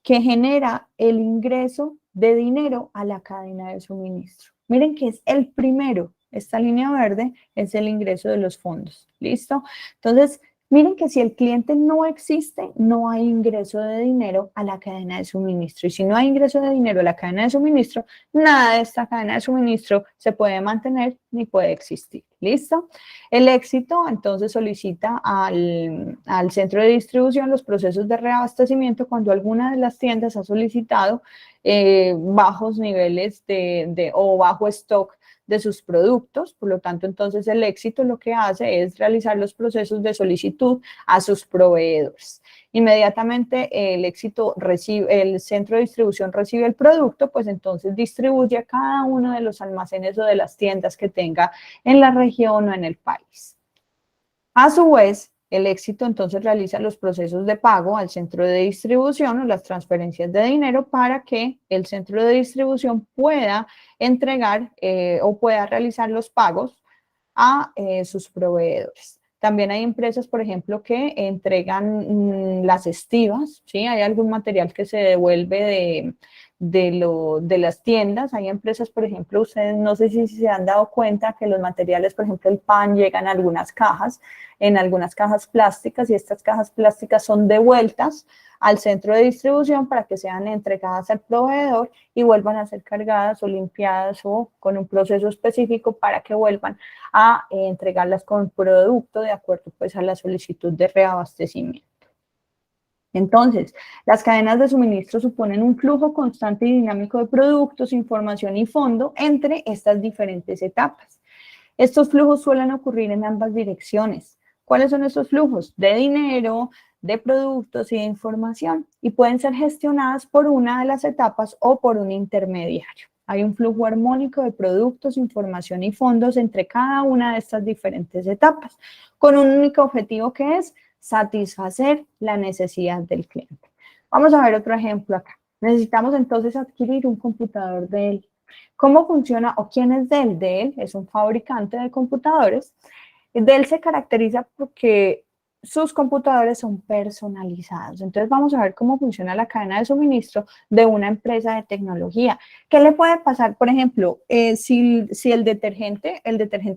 que genera el ingreso de dinero a la cadena de suministro. Miren que es el primero, esta línea verde es el ingreso de los fondos, ¿listo? Entonces, Miren que si el cliente no existe, no hay ingreso de dinero a la cadena de suministro. Y si no hay ingreso de dinero a la cadena de suministro, nada de esta cadena de suministro se puede mantener ni puede existir. ¿Listo? El éxito entonces solicita al centro de distribución los procesos de reabastecimiento cuando alguna de las tiendas ha solicitado bajos niveles o bajo stock de sus productos. Por lo tanto, entonces el éxito lo que hace es realizar los procesos de solicitud a sus proveedores. Inmediatamente el centro de distribución recibe el producto, pues entonces distribuye a cada uno de los almacenes o de las tiendas que tenga en la región o en el país. A su vez, el éxito entonces realiza los procesos de pago al centro de distribución o las transferencias de dinero para que el centro de distribución pueda entregar o pueda realizar los pagos a sus proveedores. También hay empresas, por ejemplo, que entregan las estivas, ¿sí? Hay algún material que se devuelve de las tiendas. Hay empresas, por ejemplo, ustedes no sé si se han dado cuenta que los materiales, por ejemplo, el pan llegan a en algunas cajas plásticas, y estas cajas plásticas son devueltas al centro de distribución para que sean entregadas al proveedor y vuelvan a ser cargadas o limpiadas o con un proceso específico para que vuelvan a entregarlas con producto de acuerdo pues a la solicitud de reabastecimiento. Entonces, las cadenas de suministro suponen un flujo constante y dinámico de productos, información y fondo entre estas diferentes etapas. Estos flujos suelen ocurrir en ambas direcciones. ¿Cuáles son estos flujos? De dinero, de productos y de información, y pueden ser gestionadas por una de las etapas o por un intermediario. Hay un flujo armónico de productos, información y fondos entre cada una de estas diferentes etapas, con un único objetivo que es satisfacer la necesidad del cliente. Vamos a ver otro ejemplo acá. Necesitamos entonces adquirir un computador Dell. ¿Cómo funciona o quién es Dell? Dell es un fabricante de computadores. Dell se caracteriza porque sus computadores son personalizados. Entonces vamos a ver cómo funciona la cadena de suministro de una empresa de tecnología. ¿Qué le puede pasar? Por ejemplo, si el detergente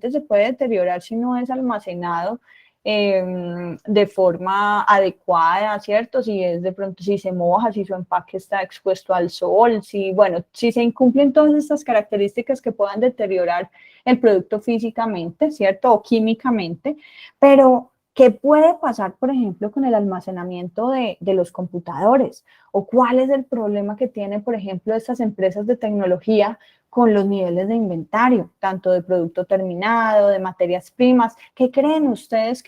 se puede deteriorar si no es almacenado de forma adecuada, ¿cierto? Si es de pronto, si se moja, si su empaque está expuesto al sol, si se incumplen todas estas características que puedan deteriorar el producto físicamente, ¿cierto? O químicamente, pero ¿qué puede pasar, por ejemplo, con el almacenamiento de los computadores? ¿O cuál es el problema que tienen, por ejemplo, estas empresas de tecnología con los niveles de inventario, tanto de producto terminado, de materias primas? ¿Qué creen ustedes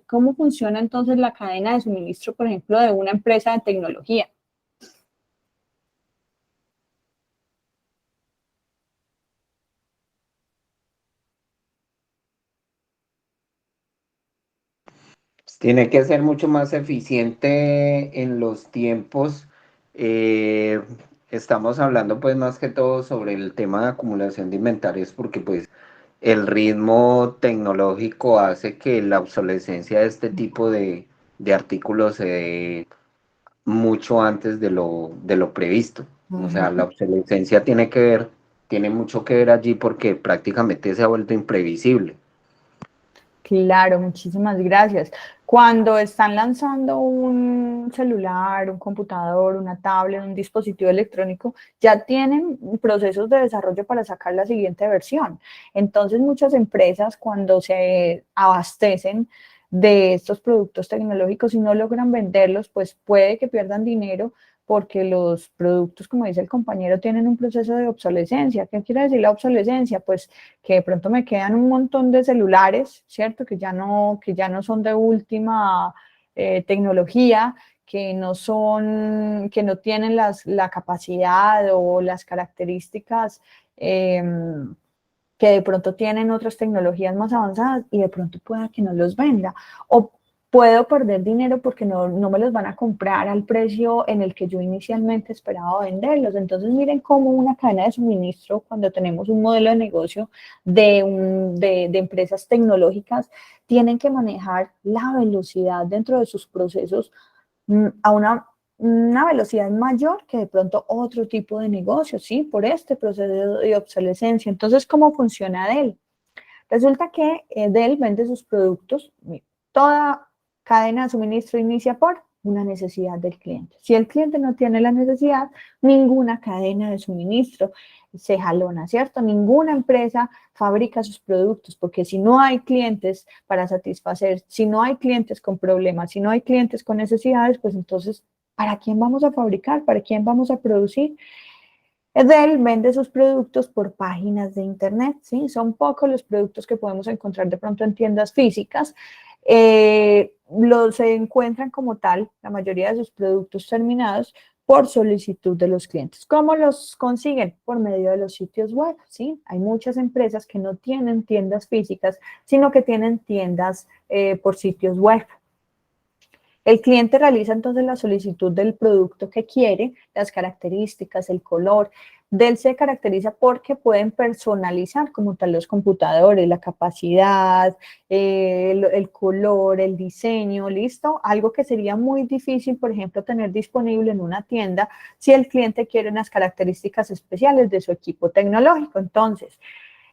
cómo funciona entonces la cadena de suministro, por ejemplo, de una empresa de tecnología?
Pues tiene que ser mucho más eficiente en los tiempos. eh, Estamos hablando pues más que todo sobre el tema de acumulación de inventarios porque pues el ritmo tecnológico hace que la obsolescencia de este tipo de artículos se dé mucho antes de lo previsto. O sea, la obsolescencia tiene mucho que ver allí porque prácticamente se ha vuelto imprevisible.
Claro, muchísimas gracias. Cuando están lanzando un celular, un computador, una tablet, un dispositivo electrónico, ya tienen procesos de desarrollo para sacar la siguiente versión. Entonces, muchas empresas cuando se abastecen de estos productos tecnológicos y no logran venderlos, pues puede que pierdan dinero porque los productos, como dice el compañero, tienen un proceso de obsolescencia. ¿Qué quiere decir la obsolescencia? Pues que de pronto me quedan un montón de celulares, ¿cierto? Que ya no son de última tecnología, que no tienen la capacidad o las características que de pronto tienen otras tecnologías más avanzadas y de pronto pueda que no los venda. O puedo perder dinero porque no me los van a comprar al precio en el que yo inicialmente esperaba venderlos. Entonces, miren cómo una cadena de suministro, cuando tenemos un modelo de negocio de empresas tecnológicas, tienen que manejar la velocidad dentro de sus procesos a una velocidad mayor que de pronto otro tipo de negocio, ¿sí? Por este proceso de obsolescencia. Entonces, ¿cómo funciona Dell? Resulta que Dell vende sus productos, toda cadena de suministro inicia por una necesidad del cliente. Si el cliente no tiene la necesidad, ninguna cadena de suministro se jalona, ¿cierto? Ninguna empresa fabrica sus productos, porque si no hay clientes para satisfacer, si no hay clientes con problemas, si no hay clientes con necesidades, pues entonces, ¿para quién vamos a fabricar? ¿Para quién vamos a producir? Él vende sus productos por páginas de internet, ¿sí? Son pocos los productos que podemos encontrar de pronto en tiendas físicas. Se encuentran como tal, la mayoría de sus productos terminados, por solicitud de los clientes. ¿Cómo los consiguen? Por medio de los sitios web, ¿sí? Hay muchas empresas que no tienen tiendas físicas, sino que tienen tiendas por sitios web. El cliente realiza entonces la solicitud del producto que quiere, las características, el color. Dell se caracteriza porque pueden personalizar como tal los computadores, la capacidad, el color, el diseño, ¿listo? Algo que sería muy difícil, por ejemplo, tener disponible en una tienda si el cliente quiere unas características especiales de su equipo tecnológico. Entonces,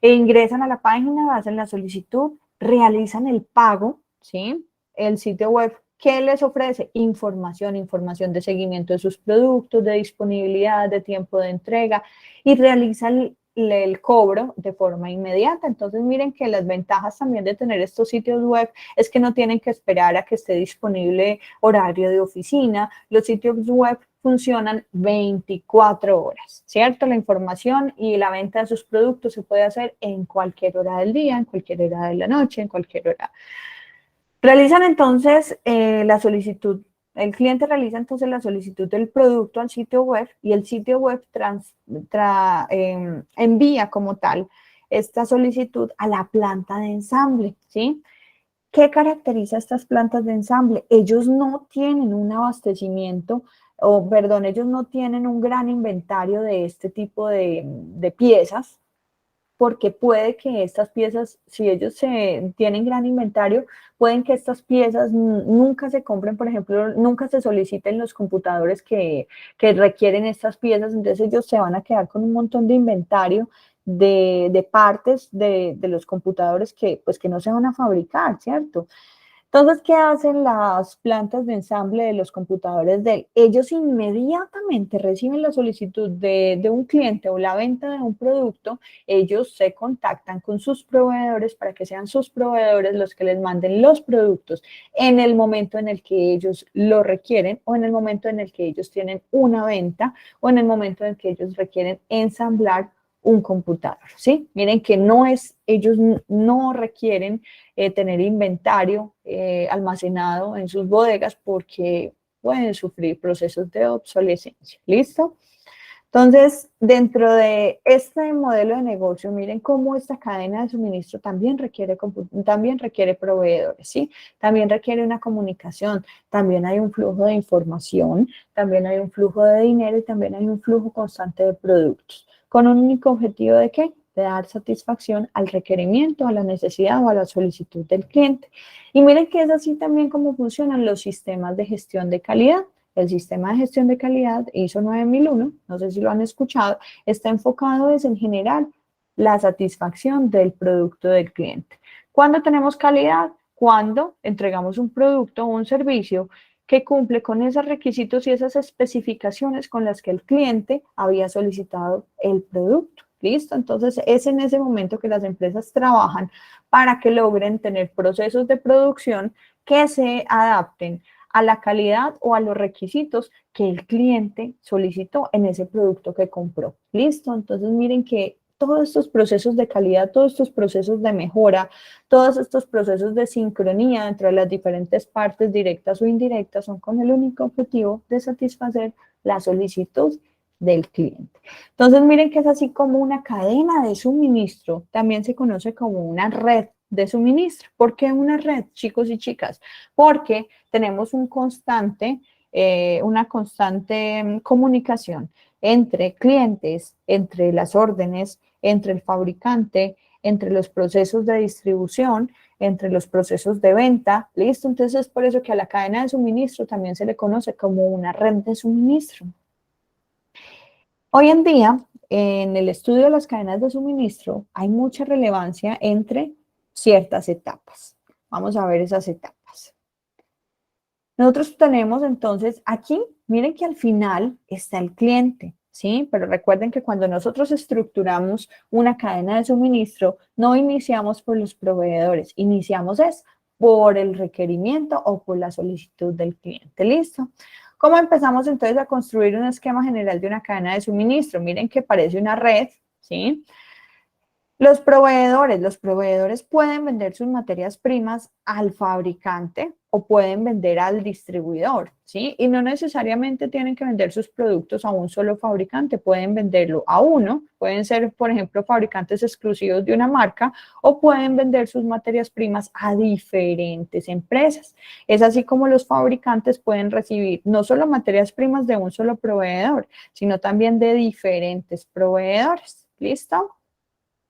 ingresan a la página, hacen la solicitud, realizan el pago, ¿sí? El sitio web, ¿qué les ofrece? Información de seguimiento de sus productos, de disponibilidad, de tiempo de entrega, y realizan el cobro de forma inmediata. Entonces, miren que las ventajas también de tener estos sitios web es que no tienen que esperar a que esté disponible horario de oficina. Los sitios web funcionan 24 horas, ¿cierto? La información y la venta de sus productos se puede hacer en cualquier hora del día, en cualquier hora de la noche, en cualquier hora. Realizan entonces la solicitud, el cliente realiza entonces la solicitud del producto al sitio web y el sitio web envía como tal esta solicitud a la planta de ensamble, ¿sí? ¿Qué caracteriza estas plantas de ensamble? Ellos no tienen un abastecimiento, ellos no tienen un gran inventario de este tipo de piezas, porque puede que estas piezas, si ellos tienen gran inventario, pueden que estas piezas nunca se compren, por ejemplo, nunca se soliciten los computadores que requieren estas piezas, entonces ellos se van a quedar con un montón de inventario de partes de los computadores que no se van a fabricar, ¿cierto? Entonces, ¿qué hacen las plantas de ensamble de los computadores de él? Ellos inmediatamente reciben la solicitud de un cliente o la venta de un producto, ellos se contactan con sus proveedores para que sean sus proveedores los que les manden los productos en el momento en el que ellos lo requieren o en el momento en el que ellos tienen una venta o en el momento en el que ellos requieren ensamblar un computador, ¿sí? Miren que ellos no requieren tener inventario almacenado en sus bodegas porque pueden sufrir procesos de obsolescencia, ¿listo? Entonces, dentro de este modelo de negocio, miren cómo esta cadena de suministro también requiere proveedores, ¿sí? También requiere una comunicación, también hay un flujo de información, también hay un flujo de dinero y también hay un flujo constante de productos. ¿Con un único objetivo de qué? De dar satisfacción al requerimiento, a la necesidad o a la solicitud del cliente. Y miren que es así también como funcionan los sistemas de gestión de calidad. El sistema de gestión de calidad ISO 9001, no sé si lo han escuchado, está enfocado en general la satisfacción del producto del cliente. ¿Cuándo tenemos calidad? Cuando entregamos un producto o un servicio que cumple con esos requisitos y esas especificaciones con las que el cliente había solicitado el producto. ¿Listo? Entonces, es en ese momento que las empresas trabajan para que logren tener procesos de producción que se adapten a la calidad o a los requisitos que el cliente solicitó en ese producto que compró. ¿Listo? Entonces, miren que todos estos procesos de calidad, todos estos procesos de mejora, todos estos procesos de sincronía entre las diferentes partes directas o indirectas son con el único objetivo de satisfacer la solicitud del cliente. Entonces, miren que es así como una cadena de suministro, también se conoce como una red de suministro. ¿Por qué una red, chicos y chicas? Porque tenemos una constante comunicación entre clientes, entre las órdenes, entre el fabricante, entre los procesos de distribución, entre los procesos de venta, ¿listo? Entonces es por eso que a la cadena de suministro también se le conoce como una red de suministro. Hoy en día, en el estudio de las cadenas de suministro, hay mucha relevancia entre ciertas etapas. Vamos a ver esas etapas. Nosotros tenemos entonces aquí, miren que al final está el cliente, ¿sí? Pero recuerden que cuando nosotros estructuramos una cadena de suministro, no iniciamos por los proveedores, iniciamos es por el requerimiento o por la solicitud del cliente, ¿listo? ¿Cómo empezamos entonces a construir un esquema general de una cadena de suministro? Miren que parece una red, ¿sí? Los proveedores pueden vender sus materias primas al fabricante o pueden vender al distribuidor, ¿sí? Y no necesariamente tienen que vender sus productos a un solo fabricante, pueden venderlo a uno, pueden ser, por ejemplo, fabricantes exclusivos de una marca o pueden vender sus materias primas a diferentes empresas. Es así como los fabricantes pueden recibir no solo materias primas de un solo proveedor, sino también de diferentes proveedores. ¿Listo?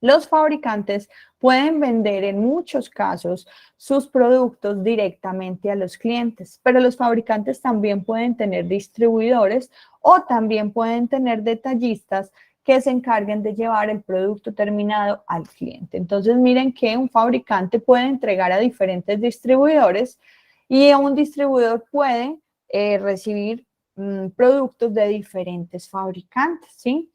Los fabricantes pueden vender en muchos casos sus productos directamente a los clientes, pero los fabricantes también pueden tener distribuidores o también pueden tener detallistas que se encarguen de llevar el producto terminado al cliente. Entonces, miren que un fabricante puede entregar a diferentes distribuidores y un distribuidor puede recibir productos de diferentes fabricantes, ¿sí?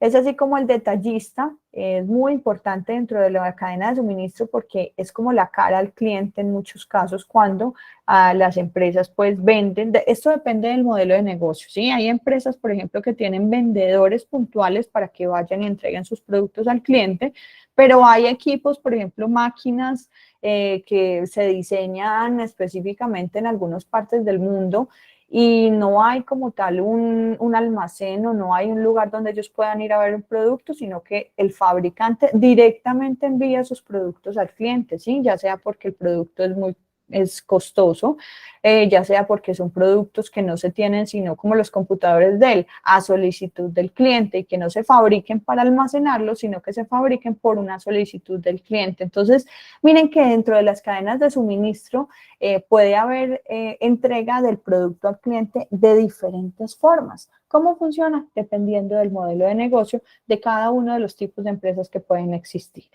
Es así como el detallista es muy importante dentro de la cadena de suministro porque es como la cara al cliente en muchos casos cuando las empresas pues venden. Esto depende del modelo de negocio, ¿sí? Hay empresas, por ejemplo, que tienen vendedores puntuales para que vayan y entreguen sus productos al cliente, pero hay equipos, por ejemplo, máquinas que se diseñan específicamente en algunas partes del mundo y no hay como tal un almacén o no hay un lugar donde ellos puedan ir a ver un producto, sino que el fabricante directamente envía sus productos al cliente, ¿sí? Ya sea porque el producto es costoso, ya sea porque son productos que no se tienen sino como los computadores de él, a solicitud del cliente y que no se fabriquen para almacenarlos, sino que se fabriquen por una solicitud del cliente. Entonces, miren que dentro de las cadenas de suministro puede haber entrega del producto al cliente de diferentes formas. ¿Cómo funciona? Dependiendo del modelo de negocio de cada uno de los tipos de empresas que pueden existir.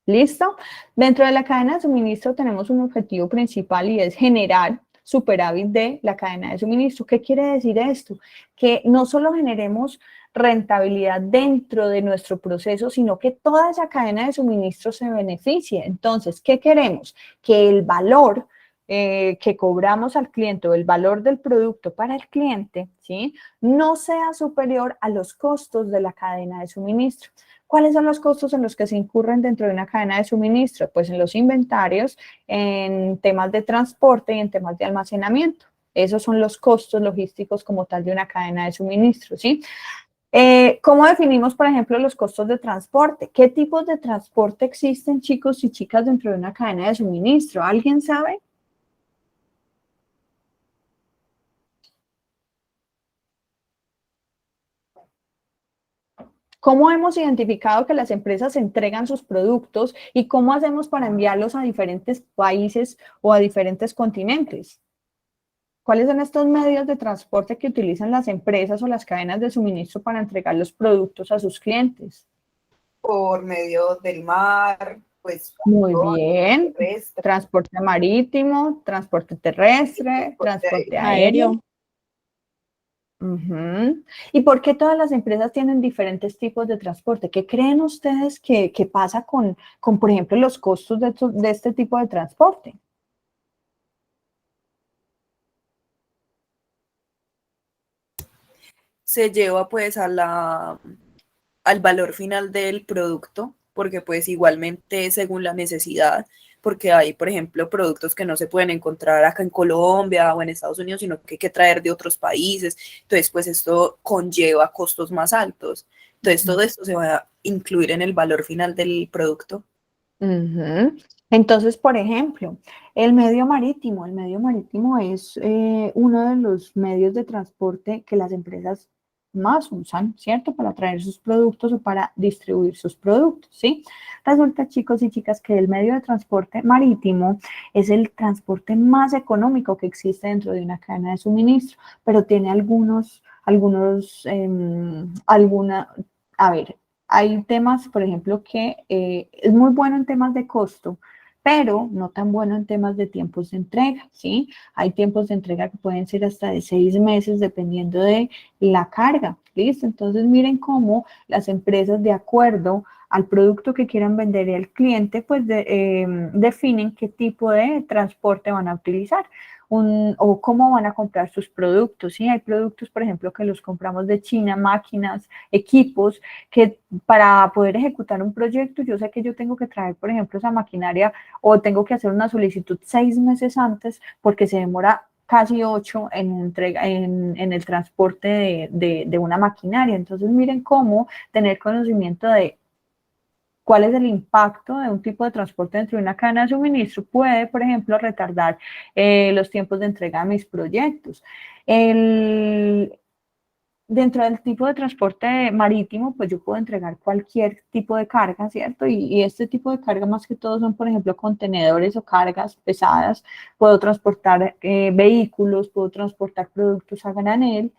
¿Listo? Dentro de la cadena de suministro tenemos un objetivo principal y es generar superávit de la cadena de suministro. ¿Qué quiere decir esto? Que no solo generemos rentabilidad dentro de nuestro proceso, sino que toda esa cadena de suministro se beneficie. Entonces, ¿qué queremos? Que el valor que cobramos al cliente o el valor del producto para el cliente, ¿sí? No sea superior a los costos de la cadena de suministro. ¿Cuáles son los costos en los que se incurren dentro de una cadena de suministro? Pues en los inventarios, en temas de transporte y en temas de almacenamiento. Esos son los costos logísticos como tal de una cadena de suministro, ¿sí? ¿Cómo definimos, por ejemplo, los costos de transporte? ¿Qué tipos de transporte existen, chicos y chicas, dentro de una cadena de suministro? ¿Alguien sabe? ¿Cómo hemos identificado que las empresas entregan sus productos y cómo hacemos para enviarlos a diferentes países o a diferentes continentes? ¿Cuáles son estos medios de transporte que utilizan las empresas o las cadenas de suministro para entregar los productos a sus clientes?
Por medio del mar, pues
Muy bien.
terrestre,
Transporte marítimo, transporte terrestre, transporte aéreo. Ujú. ¿Y por qué todas las empresas tienen diferentes tipos de transporte? ¿Qué creen ustedes que pasa con, por ejemplo, los costos de este tipo de transporte?
se lleva pues al valor final del producto, porque pues igualmente según la necesidad, porque hay, por ejemplo, productos que no se pueden encontrar acá en Colombia o en Estados Unidos, sino que hay que traer de otros países. Entonces, pues esto conlleva costos más altos. Entonces, todo esto se va a incluir en el valor final del producto.
Ujú. Entonces, por ejemplo, el medio marítimo. El medio marítimo es uno de los medios de transporte que las empresas más usan, ¿cierto? Para traer sus productos o para distribuir sus productos, ¿sí? Resulta, chicos y chicas, que el medio de transporte marítimo es el transporte más económico que existe dentro de una cadena de suministro, pero tiene a ver, hay temas, por ejemplo, que es muy bueno en temas de costo, pero no tan bueno en temas de tiempos de entrega, ¿sí? Hay tiempos de entrega que pueden ser hasta de 6 meses dependiendo de la carga, ¿listo? Entonces miren cómo las empresas, de acuerdo al producto que quieran vender al cliente, pues definen qué tipo de transporte van a utilizar. O cómo van a comprar sus productos, ¿sí? Hay productos, por ejemplo, que los compramos de China, máquinas, equipos, que para poder ejecutar un proyecto, yo sé que yo tengo que traer, por ejemplo, esa maquinaria o tengo que hacer una solicitud 6 meses antes porque se demora casi 8 en el transporte de una maquinaria. Entonces, miren cómo tener conocimiento de cuál es el impacto de un tipo de transporte dentro de una cadena de suministro puede, por ejemplo, retardar los tiempos de entrega de mis proyectos. Dentro del tipo de transporte marítimo, pues yo puedo entregar cualquier tipo de carga, ¿cierto? Y este tipo de carga más que todo son, por ejemplo, contenedores o cargas pesadas. Puedo transportar vehículos, puedo transportar productos a granel.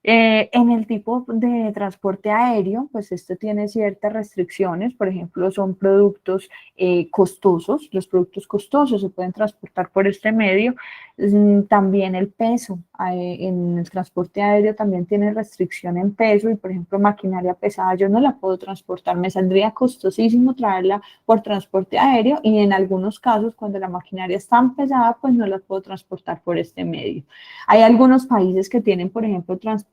En el tipo de transporte aéreo, pues esto tiene ciertas restricciones, por ejemplo, son productos costosos, los productos costosos se pueden transportar por este medio. También el peso, en el transporte aéreo también tiene restricción en peso y, por ejemplo, maquinaria pesada yo no la puedo transportar, me saldría costosísimo traerla por transporte aéreo y en algunos casos cuando la maquinaria es tan pesada, pues no la puedo transportar por este medio. Hay algunos países que tienen, por ejemplo, transporte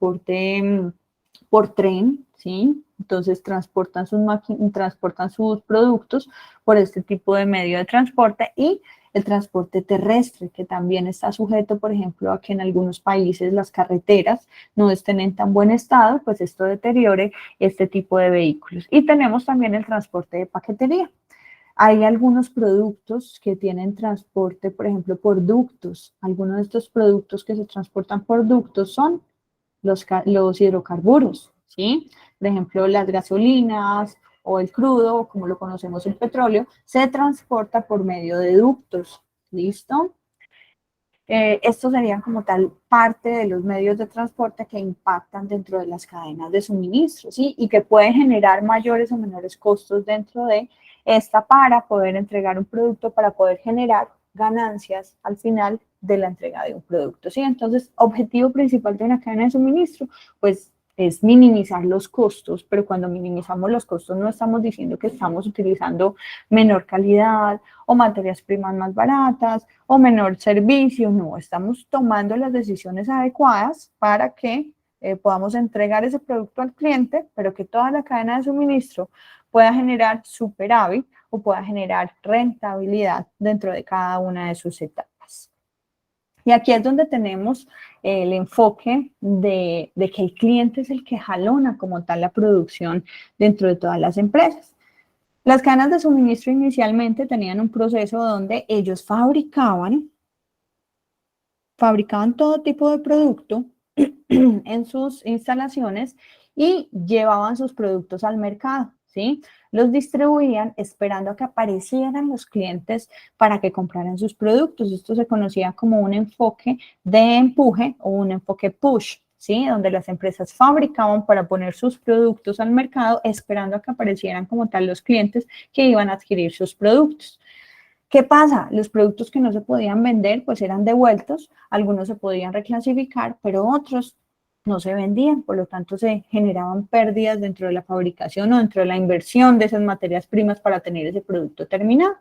por tren, ¿sí? Entonces transportan sus productos por este tipo de medio de transporte y el transporte terrestre, que también está sujeto, por ejemplo, a que en algunos países las carreteras no estén en tan buen estado, pues esto deteriore este tipo de vehículos. Y tenemos también el transporte de paquetería. Hay algunos productos que tienen transporte, por ejemplo, por ductos. Algunos de estos productos que se transportan por ductos son los hidrocarburos, ¿sí? Por ejemplo, las gasolinas o el crudo, como lo conocemos el petróleo, se transporta por medio de ductos, ¿listo? Estos serían como tal parte de los medios de transporte que impactan dentro de las cadenas de suministro, ¿sí? Y que pueden generar mayores o menores costos dentro de esta para poder entregar un producto, para poder generar ganancias al final de la entrega de un producto, ¿sí? Entonces, objetivo principal de una cadena de suministro, pues es minimizar los costos, pero cuando minimizamos los costos no estamos diciendo que estamos utilizando menor calidad o materias primas más baratas o menor servicio, no, estamos tomando las decisiones adecuadas para que podamos entregar ese producto al cliente, pero que toda la cadena de suministro pueda generar superávit o pueda generar rentabilidad dentro de cada una de sus etapas. Y aquí es donde tenemos el enfoque de que el cliente es el que jalona como tal la producción dentro de todas las empresas. Las cadenas de suministro inicialmente tenían un proceso donde ellos fabricaban todo tipo de producto en sus instalaciones y llevaban sus productos al mercado, ¿sí? Los distribuían esperando a que aparecieran los clientes para que compraran sus productos. Esto se conocía como un enfoque de empuje o un enfoque push, ¿sí? Donde las empresas fabricaban para poner sus productos al mercado esperando a que aparecieran como tal los clientes que iban a adquirir sus productos. ¿Qué pasa? Los productos que no se podían vender pues eran devueltos, algunos se podían reclasificar, pero otros no se vendían, por lo tanto se generaban pérdidas dentro de la fabricación o dentro de la inversión de esas materias primas para tener ese producto terminado.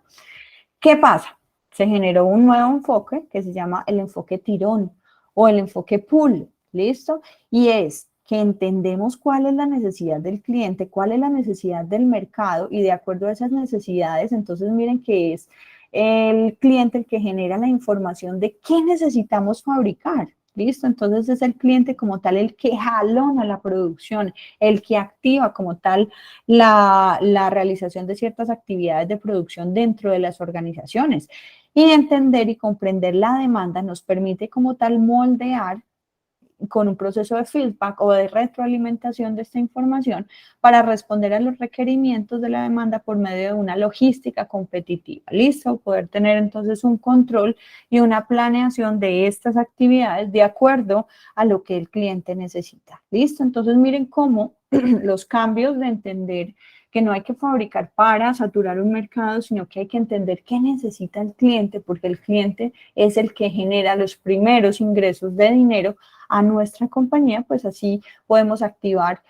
¿Qué pasa? Se generó un nuevo enfoque que se llama el enfoque tirón o el enfoque pull, ¿listo? Y es que entendemos cuál es la necesidad del cliente, cuál es la necesidad del mercado y de acuerdo a esas necesidades, entonces miren que es el cliente el que genera la información de qué necesitamos fabricar. ¿Listo? Entonces es el cliente como tal el que jalona la producción, el que activa como tal la realización de ciertas actividades de producción dentro de las organizaciones. Y entender y comprender la demanda nos permite como tal moldear con un proceso de feedback o de retroalimentación de esta información para responder a los requerimientos de la demanda por medio de una logística competitiva. ¿Listo? Poder tener entonces un control y una planeación de estas actividades de acuerdo a lo que el cliente necesita. ¿Listo? Entonces miren cómo los cambios de entender que no hay que fabricar para saturar un mercado, sino que hay que entender qué necesita el cliente, porque el cliente es el que genera los primeros ingresos de dinero a nuestra compañía, pues así podemos activar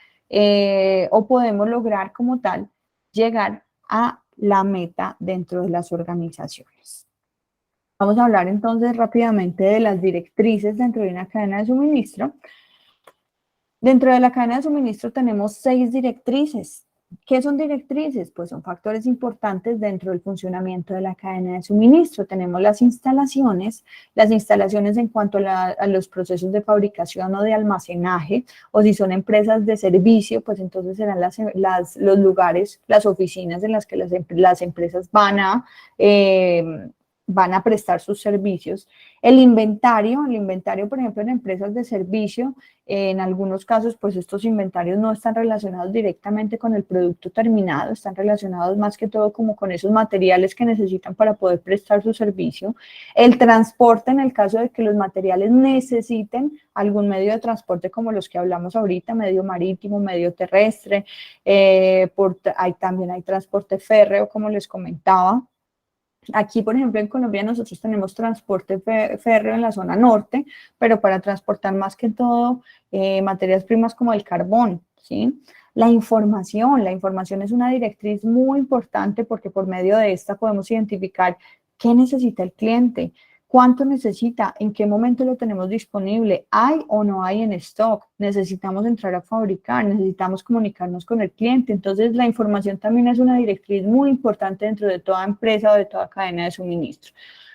o podemos lograr como tal llegar a la meta dentro de las organizaciones. Vamos a hablar entonces rápidamente de las directrices dentro de una cadena de suministro. Dentro de la cadena de suministro tenemos 6 directrices. ¿Qué son directrices? Pues son factores importantes dentro del funcionamiento de la cadena de suministro. Tenemos las instalaciones en cuanto a los procesos de fabricación o de almacenaje, o si son empresas de servicio, pues entonces serán los lugares, las oficinas en las que las empresas van a prestar sus servicios. El inventario, por ejemplo, en empresas de servicio, en algunos casos, pues estos inventarios no están relacionados directamente con el producto terminado, están relacionados más que todo como con esos materiales que necesitan para poder prestar su servicio. El transporte, en el caso de que los materiales necesiten algún medio de transporte como los que hablamos ahorita, medio marítimo, medio terrestre, también hay transporte férreo, como les comentaba. Aquí, por ejemplo, en Colombia nosotros tenemos transporte férreo en la zona norte, pero para transportar más que todo materias primas como el carbón, ¿sí? La información es una directriz muy importante porque por medio de esta podemos identificar qué necesita el cliente, cuánto necesita, en qué momento lo tenemos disponible, hay o no hay en stock, necesitamos entrar a fabricar, necesitamos comunicarnos con el cliente. Entonces, la información también es una directriz muy importante dentro de toda empresa o de toda cadena de suministro.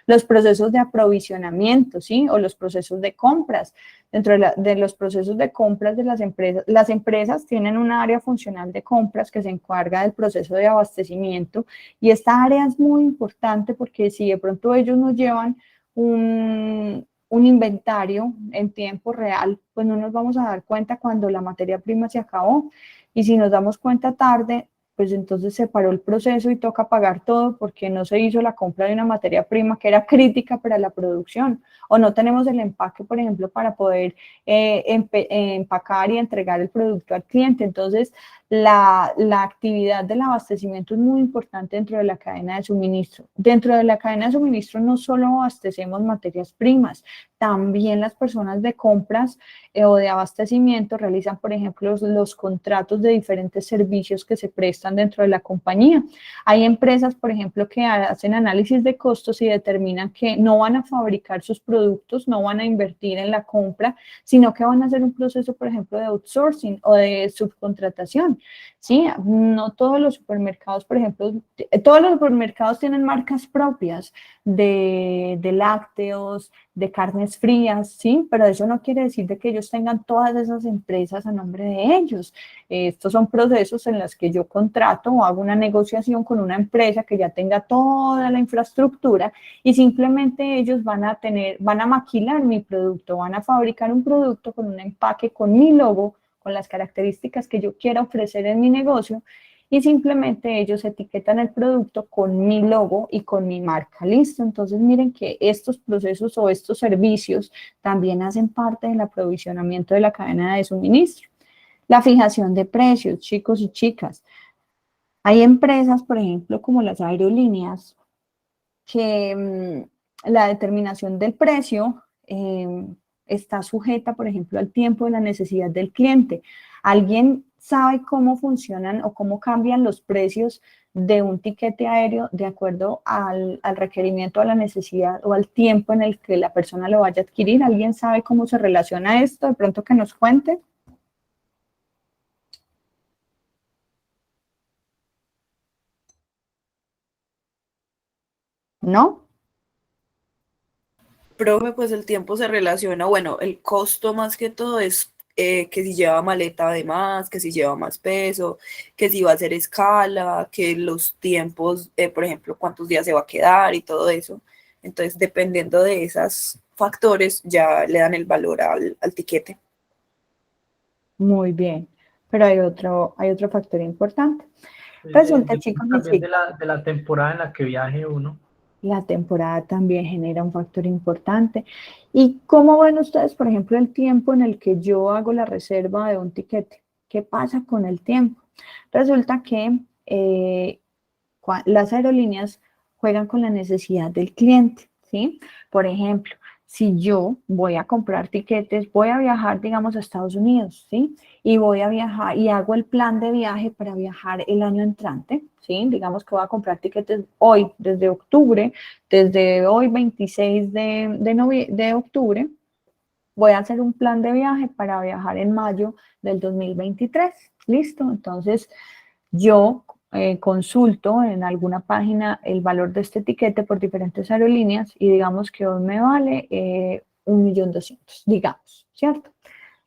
Los procesos de aprovisionamiento, ¿sí? O los procesos de compras. Dentro de los procesos de compras de las empresas tienen un área funcional de compras que se encarga del proceso de abastecimiento, y esta área es muy importante porque si de pronto ellos nos llevan un inventario en tiempo real, pues no nos vamos a dar cuenta cuando la materia prima se acabó, y si nos damos cuenta tarde, pues entonces se paró el proceso y toca pagar todo porque no se hizo la compra de una materia prima que era crítica para la producción, o no tenemos el empaque, por ejemplo, para poder empacar y entregar el producto al cliente. Entonces, la actividad del abastecimiento es muy importante dentro de la cadena de suministro. Dentro de la cadena de suministro no solo abastecemos materias primas, también las personas de compras o de abastecimiento realizan, por ejemplo, los contratos de diferentes servicios que se prestan dentro de la compañía. Hay empresas, por ejemplo, que hacen análisis de costos y determinan que no van a fabricar sus productos, no van a invertir en la compra, sino que van a hacer un proceso, por ejemplo, de outsourcing o de subcontratación. Sí, no todos los supermercados, por ejemplo, todos los supermercados tienen marcas propias de lácteos, de carnes frías, sí, pero eso no quiere decir de que ellos tengan todas esas empresas a nombre de ellos. Estos son procesos en los que yo contrato o hago una negociación con una empresa que ya tenga toda la infraestructura, y simplemente ellos van a maquilar mi producto, van a fabricar un producto con un empaque, con mi logo, con las características que yo quiera ofrecer en mi negocio, y simplemente ellos etiquetan el producto con mi logo y con mi marca. Listo. Entonces, miren que estos procesos o estos servicios también hacen parte del aprovisionamiento de la cadena de suministro. La fijación de precios, chicos y chicas. Hay empresas, por ejemplo, como las aerolíneas, que la determinación del precio está sujeta, por ejemplo, al tiempo de la necesidad del cliente. ¿Alguien sabe cómo funcionan o cómo cambian los precios de un tiquete aéreo de acuerdo al requerimiento, a la necesidad o al tiempo en el que la persona lo vaya a adquirir? ¿Alguien sabe cómo se relaciona esto? De pronto que nos cuente. ¿No?
Profe, pues el tiempo se relaciona, bueno, el costo más que todo es que si lleva maleta además, que si lleva más peso, que si va a hacer escala, que los tiempos, por ejemplo, cuántos días se va a quedar y todo eso. Entonces, dependiendo de esos factores, ya le dan el valor al tiquete.
Muy bien, pero hay otro factor importante. Resulta, chicos y
También
chicas,
de la temporada en la que viaje uno.
la temporada también genera un factor importante. ¿Y cómo ven ustedes, por ejemplo, el tiempo en el que yo hago la reserva de un tiquete? ¿Qué pasa con el tiempo? Resulta que las aerolíneas juegan con la necesidad del cliente, ¿sí? Por ejemplo, si yo voy a comprar tiquetes, voy a viajar, digamos, a Estados Unidos, ¿sí? Y voy a viajar y hago el plan de viaje para viajar el año entrante, ¿sí? Digamos que voy a comprar tiquetes hoy, desde octubre, desde hoy 26 de octubre, voy a hacer un plan de viaje para viajar en mayo del 2023, ¿listo? Entonces, yo consulto en alguna página el valor de este tiquete por diferentes aerolíneas y digamos que hoy me vale 1.200.000, digamos, ¿cierto?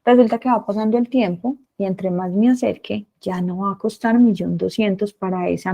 Resulta que va pasando el tiempo y entre más me acerque, ya no va a costar 1.200.000 para esa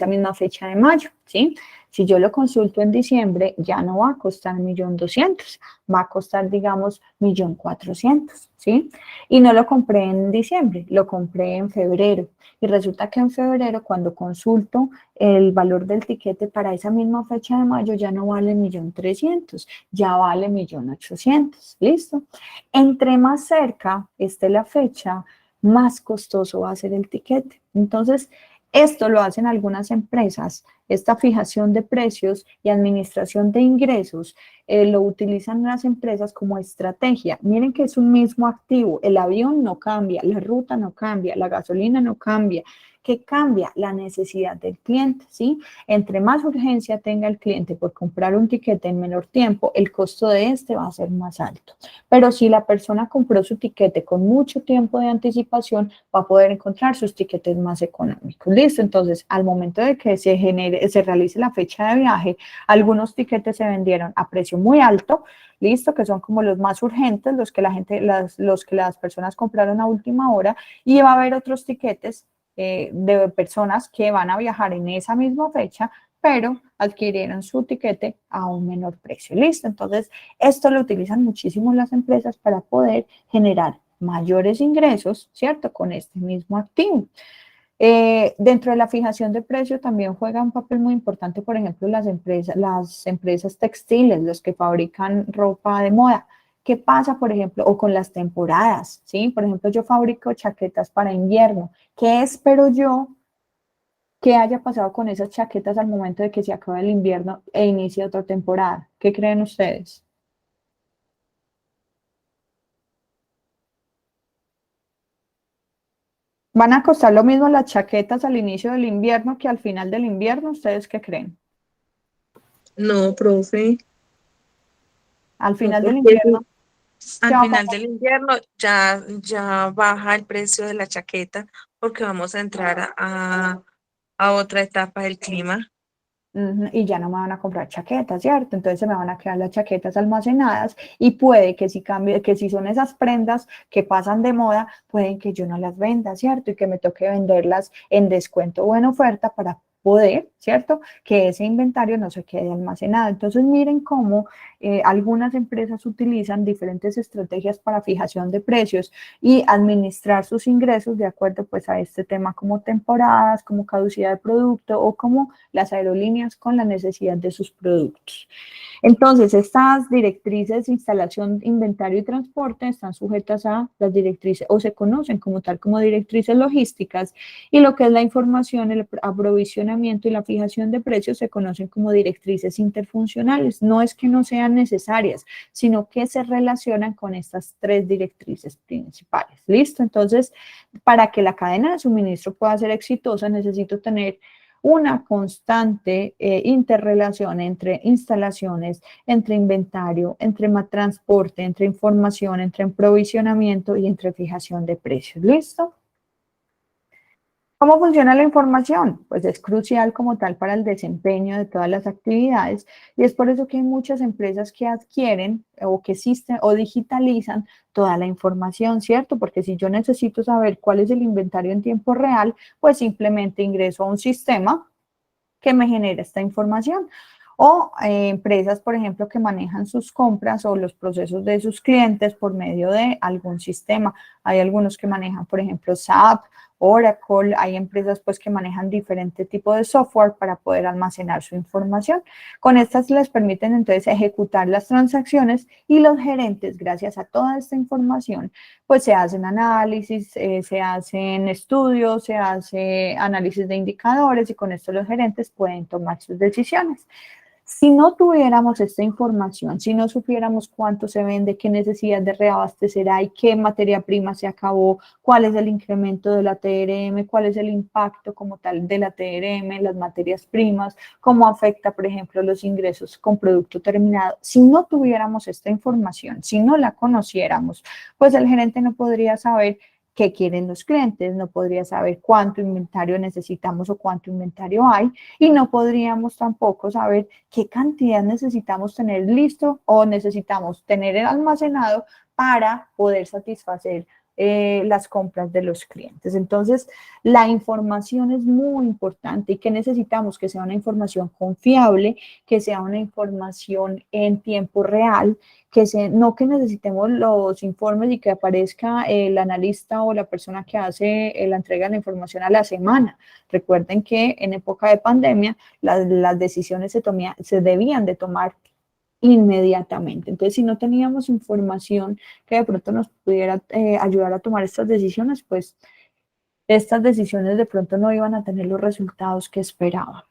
misma fecha de mayo, ¿sí? Si yo lo consulto en diciembre, ya no va a costar 1.200.000, va a costar, digamos, 1.400.000, ¿sí? Y no lo compré en diciembre, lo compré en febrero. Y resulta que en febrero, cuando consulto el valor del tiquete para esa misma fecha de mayo, ya no vale 1.300.000, ya vale 1.800.000, ¿listo? Entre más cerca esté la fecha, más costoso va a ser el tiquete. Entonces, esto lo hacen algunas empresas, esta fijación de precios y administración de ingresos, lo utilizan las empresas como estrategia. Miren que es un mismo activo, el avión no cambia, la ruta no cambia, la gasolina no cambia. ¿Qué cambia? La necesidad del cliente, ¿sí? Entre más urgencia tenga el cliente por comprar un tiquete en menor tiempo, el costo de este va a ser más alto. Pero si la persona compró su tiquete con mucho tiempo de anticipación, va a poder encontrar sus tiquetes más económicos. ¿Listo? Entonces, al momento de que se realice la fecha de viaje, algunos tiquetes se vendieron a precio muy alto, listo, que son como los más urgentes, los que las personas compraron a última hora, y va a haber otros tiquetes de personas que van a viajar en esa misma fecha, pero adquirieron su tiquete a un menor precio. Listo, entonces esto lo utilizan muchísimo las empresas para poder generar mayores ingresos, ¿cierto? Con este mismo activo. Dentro de la fijación de precios también juega un papel muy importante, por ejemplo, las empresas textiles, los que fabrican ropa de moda. ¿Qué pasa, por ejemplo, o con las temporadas? ¿Sí? Por ejemplo, yo fabrico chaquetas para invierno. ¿Qué espero yo que haya pasado con esas chaquetas al momento de que se acabe el invierno e inicie otra temporada? ¿Qué creen ustedes? ¿Van a costar lo mismo las chaquetas al inicio del invierno que al final del invierno? ¿Ustedes qué creen?
No, profe,
Al
no,
final del
porque
invierno, ¿qué
al
va a
final
pasar?
del invierno ya baja el precio de la chaqueta porque vamos a entrar a otra etapa del clima.
Y ya no me van a comprar chaquetas, ¿cierto? Entonces se me van a quedar las chaquetas almacenadas y puede que si cambie, que si son esas prendas que pasan de moda, pueden que yo no las venda, ¿cierto? Y que me toque venderlas en descuento o en oferta para poder, ¿cierto? Que ese inventario no se quede almacenado. Entonces miren cómo algunas empresas utilizan diferentes estrategias para fijación de precios y administrar sus ingresos de acuerdo pues a este tema como temporadas, como caducidad de producto o como las aerolíneas con la necesidad de sus productos. Entonces, estas directrices de instalación, inventario y transporte están sujetas a las directrices o se conocen como tal como directrices logísticas y lo que es la información, el aprovisionamiento y la fijación de precios se conocen como directrices interfuncionales. No es que no sean necesarias, sino que se relacionan con estas tres directrices principales. ¿Listo? Entonces, para que la cadena de suministro pueda ser exitosa, necesito tener una constante interrelación entre instalaciones, entre inventario, entre transporte, entre información, entre aprovisionamiento y entre fijación de precios. ¿Listo? ¿Cómo funciona la información? Pues es crucial como tal para el desempeño de todas las actividades y es por eso que hay muchas empresas que adquieren o que existen o digitalizan toda la información, ¿cierto? Porque si yo necesito saber cuál es el inventario en tiempo real, pues simplemente ingreso a un sistema que me genera esta información. O empresas, por ejemplo, que manejan sus compras o los procesos de sus clientes por medio de algún sistema. Hay algunos que manejan, por ejemplo, SAP Oracle, hay empresas pues que manejan diferentes tipos de software para poder almacenar su información. Con estas les permiten entonces ejecutar las transacciones y los gerentes, gracias a toda esta información, pues se hacen análisis, se hacen estudios, se hace análisis de indicadores y con esto los gerentes pueden tomar sus decisiones. Si no tuviéramos esta información, si no supiéramos cuánto se vende, qué necesidad de reabastecer hay, qué materia prima se acabó, cuál es el incremento de la TRM, cuál es el impacto como tal de la TRM, las materias primas, cómo afecta, por ejemplo, los ingresos con producto terminado. Si no tuviéramos esta información, si no la conociéramos, pues el gerente no podría saber qué quieren los clientes, no podría saber cuánto inventario necesitamos o cuánto inventario hay y no podríamos tampoco saber qué cantidad necesitamos tener listo o necesitamos tener almacenado para poder satisfacer las compras de los clientes. Entonces, la información es muy importante y que necesitamos que sea una información confiable, que sea una información en tiempo real, no que necesitemos los informes y que aparezca el analista o la persona que hace la entrega de la información a la semana. Recuerden que en época de pandemia las decisiones se debían de tomar inmediatamente. Entonces, si no teníamos información que de pronto nos pudiera ayudar a tomar estas decisiones, pues estas decisiones de pronto no iban a tener los resultados que esperábamos.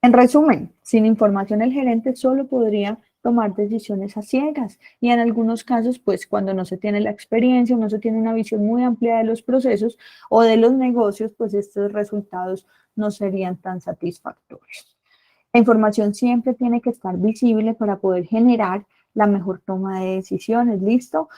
En resumen, sin información el gerente solo podría tomar decisiones a ciegas y en algunos casos, pues cuando no se tiene la experiencia, no se tiene una visión muy amplia de los procesos o de los negocios, pues estos resultados no serían tan satisfactorios. La información siempre tiene que estar visible para poder generar la mejor toma de decisiones, ¿listo?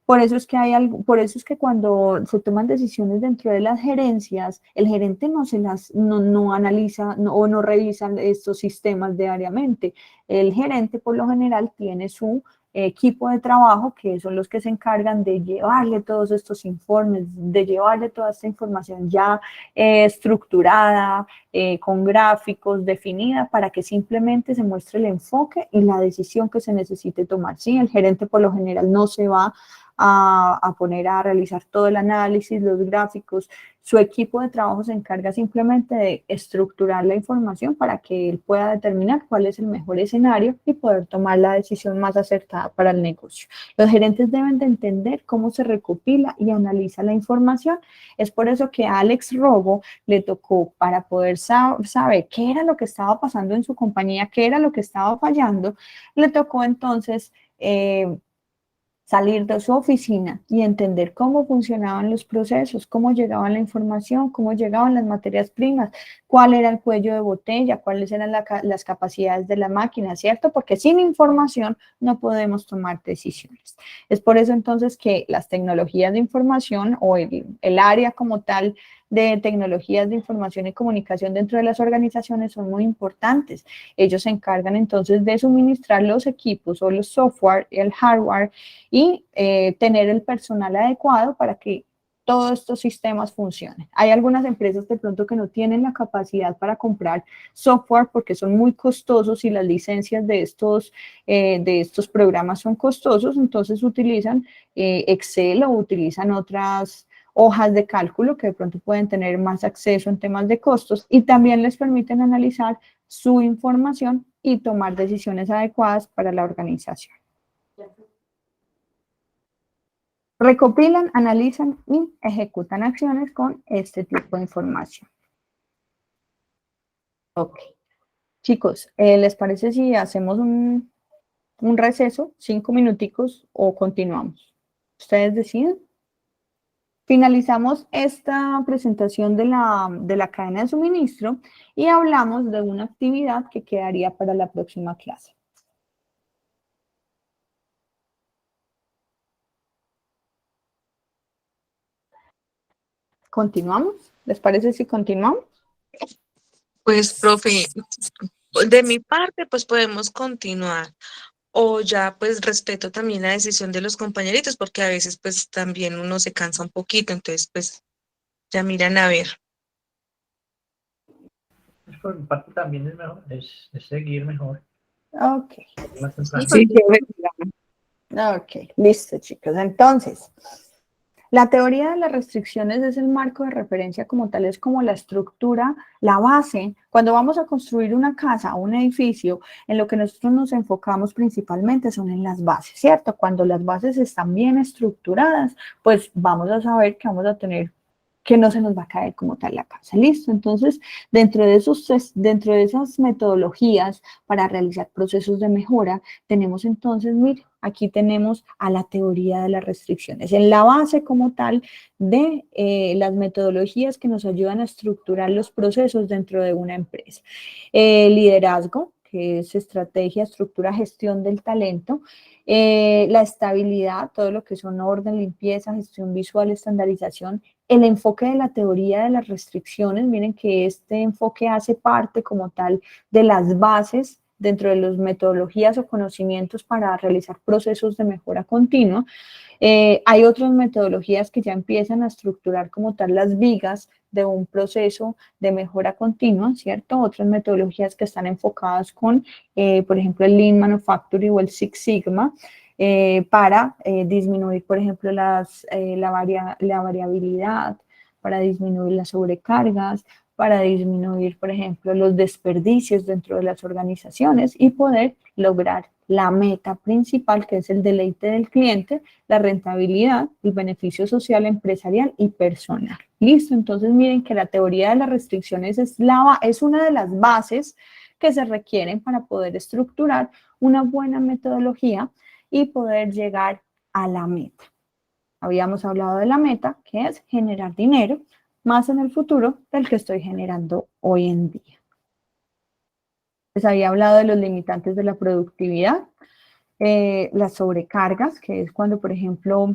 Por eso es que cuando se toman decisiones dentro de las gerencias, el gerente no analiza o no revisa estos sistemas diariamente. El gerente por lo general tiene su equipo de trabajo que son los que se encargan de llevarle todos estos informes, de llevarle toda esta información ya estructurada, con gráficos, definida, para que simplemente se muestre el enfoque y la decisión que se necesite tomar. Sí, el gerente por lo general no se va a poner a realizar todo el análisis, los gráficos. Su equipo de trabajo se encarga simplemente de estructurar la información para que él pueda determinar cuál es el mejor escenario y poder tomar la decisión más acertada para el negocio. Los gerentes deben de entender cómo se recopila y analiza la información. Es por eso que a Alex Rogo le tocó, para poder saber qué era lo que estaba pasando en su compañía, qué era lo que estaba fallando, le tocó entonces salir de su oficina y entender cómo funcionaban los procesos, cómo llegaba la información, cómo llegaban las materias primas, cuál era el cuello de botella, cuáles eran las capacidades de la máquina, ¿cierto? Porque sin información no podemos tomar decisiones. Es por eso entonces que las tecnologías de información o el área como tal de tecnologías de información y comunicación dentro de las organizaciones son muy importantes. Ellos se encargan entonces de suministrar los equipos o los software y el hardware y tener el personal adecuado para que todos estos sistemas funcionen. Hay algunas empresas de pronto que no tienen la capacidad para comprar software porque son muy costosos y las licencias de estos programas son costosos, entonces utilizan Excel o utilizan otras hojas de cálculo que de pronto pueden tener más acceso en temas de costos y también les permiten analizar su información y tomar decisiones adecuadas para la organización. Recopilan, analizan y ejecutan acciones con este tipo de información. Ok. Chicos, ¿les parece si hacemos un receso, 5 minuticos o continuamos? Ustedes deciden. Finalizamos esta presentación de la cadena de suministro y hablamos de una actividad que quedaría para la próxima clase. ¿Continuamos? ¿Les parece si continuamos?
Pues, profe, de mi parte, pues podemos continuar. O ya, pues respeto también la decisión de los compañeritos, porque a veces, pues también uno se cansa un poquito, entonces, pues ya miran a ver.
Pues por mi parte también es mejor, es seguir mejor.
Ok.
Más temprano.
Sí,
Ok, listo, chicos. Entonces, La teoría de las restricciones es el marco de referencia como tal, es como la estructura, la base. Cuando vamos a construir una casa o un edificio, en lo que nosotros nos enfocamos principalmente son en las bases, ¿cierto? Cuando las bases están bien estructuradas, pues vamos a saber que vamos a tener que no se nos va a caer como tal la casa, ¿listo? Entonces, dentro de esas metodologías para realizar procesos de mejora, tenemos entonces, mire, aquí tenemos a la teoría de las restricciones, en la base como tal de las metodologías que nos ayudan a estructurar los procesos dentro de una empresa. Liderazgo, que es estrategia, estructura, gestión del talento, la estabilidad, todo lo que son orden, limpieza, gestión visual, estandarización, el enfoque de la teoría de las restricciones, miren que este enfoque hace parte como tal de las bases dentro de las metodologías o conocimientos para realizar procesos de mejora continua. Hay otras metodologías que ya empiezan a estructurar como tal las vigas de un proceso de mejora continua, ¿cierto? Otras metodologías que están enfocadas con, por ejemplo, el Lean Manufacturing o el Six Sigma, para disminuir, por ejemplo, la variabilidad, para disminuir las sobrecargas, para disminuir, por ejemplo, los desperdicios dentro de las organizaciones y poder lograr la meta principal, que es el deleite del cliente, la rentabilidad, el beneficio social, empresarial y personal. Listo, entonces miren que la teoría de las restricciones es una de las bases que se requieren para poder estructurar una buena metodología y poder llegar a la meta. Habíamos hablado de la meta, que es generar dinero más en el futuro del que estoy generando hoy en día. Les había hablado de los limitantes de la productividad, las sobrecargas, que es cuando, por ejemplo,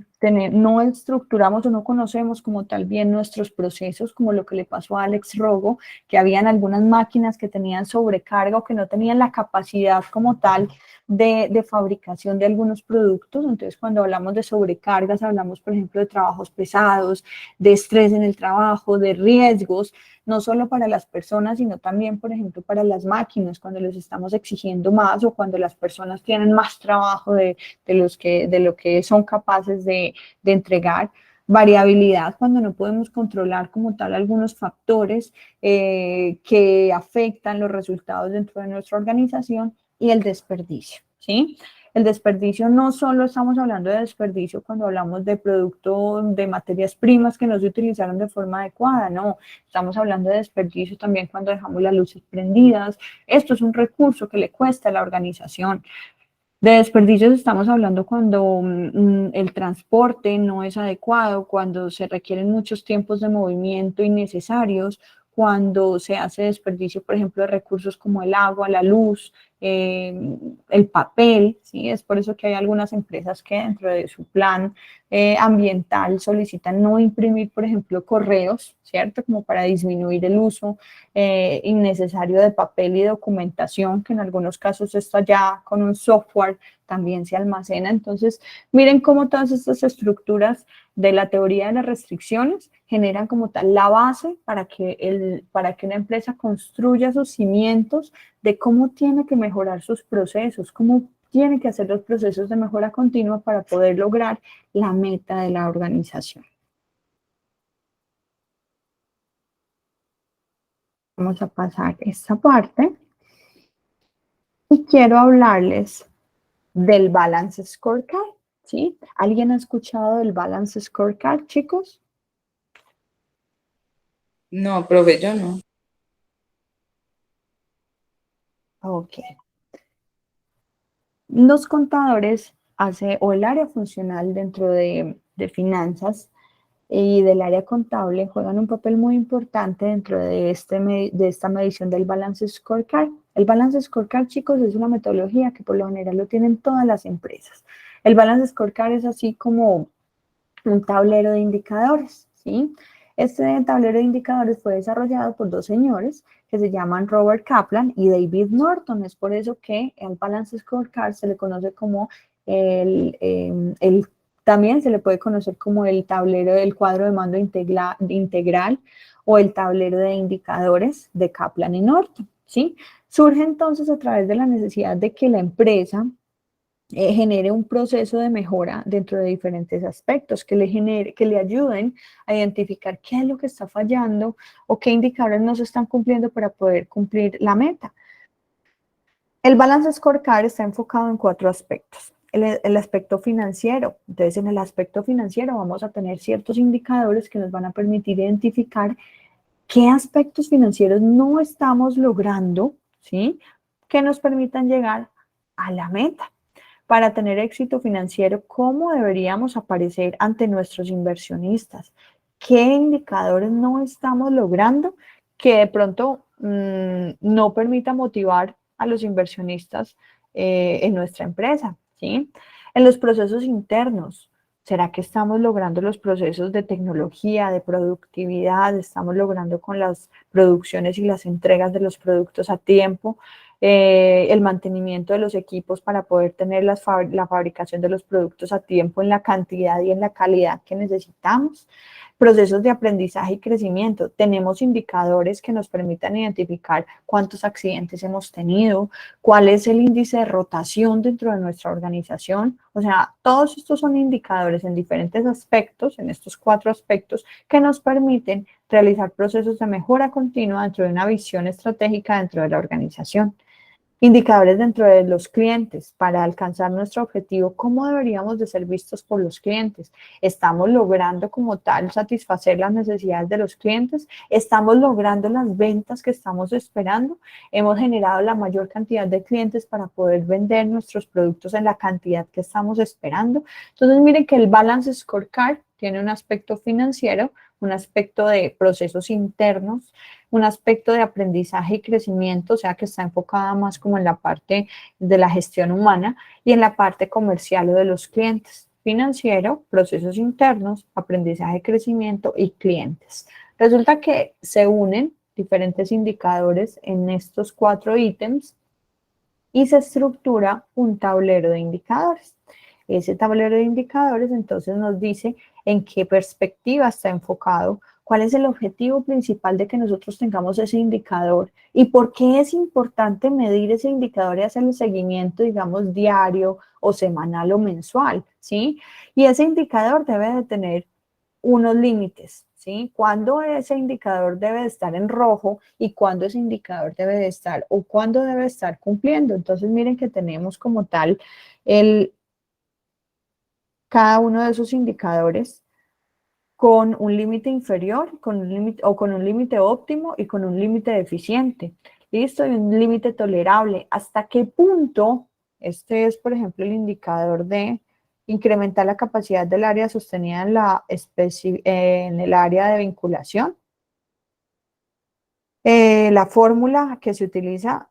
no estructuramos o no conocemos como tal bien nuestros procesos, como lo que le pasó a Alex Rogo, que habían algunas máquinas que tenían sobrecarga o que no tenían la capacidad como tal de fabricación de algunos productos. Entonces, cuando hablamos de sobrecargas, hablamos, por ejemplo, de trabajos pesados, de estrés en el trabajo, de riesgos, no solo para las personas, sino también, por ejemplo, para las máquinas, cuando les estamos exigiendo más o cuando las personas tienen más trabajo de lo que son capaces de entregar. Variabilidad, cuando no podemos controlar como tal algunos factores que afectan los resultados dentro de nuestra organización, y el desperdicio, ¿sí? El desperdicio, no solo estamos hablando de desperdicio cuando hablamos de producto, de materias primas que no se utilizaron de forma adecuada, no, estamos hablando de desperdicio también cuando dejamos las luces prendidas. Esto es un recurso que le cuesta a la organización. De desperdicios estamos hablando cuando el transporte no es adecuado, cuando se requieren muchos tiempos de movimiento innecesarios, cuando se hace desperdicio, por ejemplo, de recursos como el agua, la luz, el papel, ¿sí? Es por eso que hay algunas empresas que dentro de su plan ambiental solicitan no imprimir, por ejemplo, correos, ¿cierto? Como para disminuir el uso innecesario de papel y documentación, que en algunos casos esto ya con un software también se almacena. Entonces, miren cómo todas estas estructuras de la teoría de las restricciones generan como tal la base para que una empresa construya sus cimientos de cómo tiene que mejorar sus procesos, cómo tiene que hacer los procesos de mejora continua para poder lograr la meta de la organización. Vamos a pasar esta parte y quiero hablarles del Balance Scorecard, ¿sí? ¿Alguien ha escuchado del Balance Scorecard, chicos?
No, profe, yo no.
Ok. Los contadores o el área funcional dentro de finanzas y del área contable juegan un papel muy importante dentro de esta medición del Balance Scorecard. El Balance Scorecard, chicos, es una metodología que por lo general lo tienen todas las empresas. El Balance Scorecard es así como un tablero de indicadores, ¿sí? Este tablero de indicadores fue desarrollado por dos señores que se llaman Robert Kaplan y David Norton. Es por eso que el Balance Scorecard se le conoce como también se le puede conocer como el tablero del cuadro de mando integral o el tablero de indicadores de Kaplan y Norton, ¿sí? Surge entonces a través de la necesidad de que la empresa genere un proceso de mejora dentro de diferentes aspectos, que le ayuden a identificar qué es lo que está fallando o qué indicadores no se están cumpliendo para poder cumplir la meta. El Balance Scorecard está enfocado en 4 aspectos. El aspecto financiero. Entonces, en el aspecto financiero vamos a tener ciertos indicadores que nos van a permitir identificar qué aspectos financieros no estamos logrando, ¿sí? Que nos permitan llegar a la meta. Para tener éxito financiero, ¿cómo deberíamos aparecer ante nuestros inversionistas? ¿Qué indicadores no estamos logrando que de pronto no permita motivar a los inversionistas en nuestra empresa? ¿Sí? En los procesos internos, ¿será que estamos logrando los procesos de tecnología, de productividad? ¿Estamos logrando con las producciones y las entregas de los productos a tiempo? El mantenimiento de los equipos para poder tener la fabricación de los productos a tiempo en la cantidad y en la calidad que necesitamos. Procesos de aprendizaje y crecimiento. Tenemos indicadores que nos permitan identificar cuántos accidentes hemos tenido, cuál es el índice de rotación dentro de nuestra organización. O sea, todos estos son indicadores en diferentes aspectos, en estos 4 aspectos, que nos permiten realizar procesos de mejora continua dentro de una visión estratégica dentro de la organización. Indicadores dentro de los clientes para alcanzar nuestro objetivo. ¿Cómo deberíamos de ser vistos por los clientes? ¿Estamos logrando como tal satisfacer las necesidades de los clientes? ¿Estamos logrando las ventas que estamos esperando? ¿Hemos generado la mayor cantidad de clientes para poder vender nuestros productos en la cantidad que estamos esperando? Entonces, miren que el Balance Scorecard tiene un aspecto financiero, un aspecto de procesos internos, un aspecto de aprendizaje y crecimiento, o sea que está enfocada más como en la parte de la gestión humana y en la parte comercial o de los clientes. Financiero, procesos internos, aprendizaje, crecimiento y clientes. Resulta que se unen diferentes indicadores en estos 4 ítems y se estructura un tablero de indicadores. Ese tablero de indicadores entonces nos dice en qué perspectiva está enfocado, cuál es el objetivo principal de que nosotros tengamos ese indicador y por qué es importante medir ese indicador y hacerle seguimiento, digamos, diario o semanal o mensual, ¿sí? Y ese indicador debe de tener unos límites, ¿sí? Cuándo ese indicador debe de estar en rojo y cuándo ese indicador debe de estar o cuándo debe estar cumpliendo. Entonces, miren que tenemos como tal cada uno de esos indicadores con un límite inferior, con un límite o con un límite óptimo y con un límite deficiente. ¿Listo? Y un límite tolerable. ¿Hasta qué punto? Este es, por ejemplo, el indicador de incrementar la capacidad del área sostenida en el área de vinculación. La fórmula que se utiliza,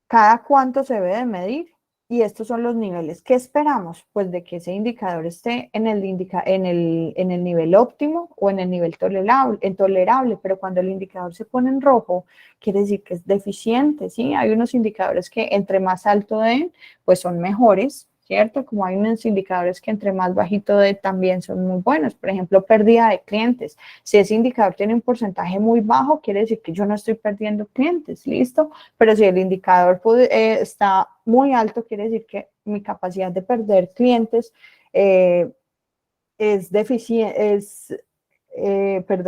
cada cuánto se debe de medir. Y estos son los niveles. ¿Qué esperamos? Pues de que ese indicador esté en el nivel óptimo o en el nivel tolerable, pero cuando el indicador se pone en rojo, quiere decir que es deficiente, ¿sí? Hay unos indicadores que entre más alto den, pues son mejores, ¿cierto? Como hay unos indicadores que entre más bajito de también son muy buenos. Por ejemplo, pérdida de clientes. Si ese indicador tiene un porcentaje muy bajo, quiere decir que yo no estoy perdiendo clientes, ¿listo? Pero si el indicador está muy alto, quiere decir que mi capacidad de perder clientes es deficiente,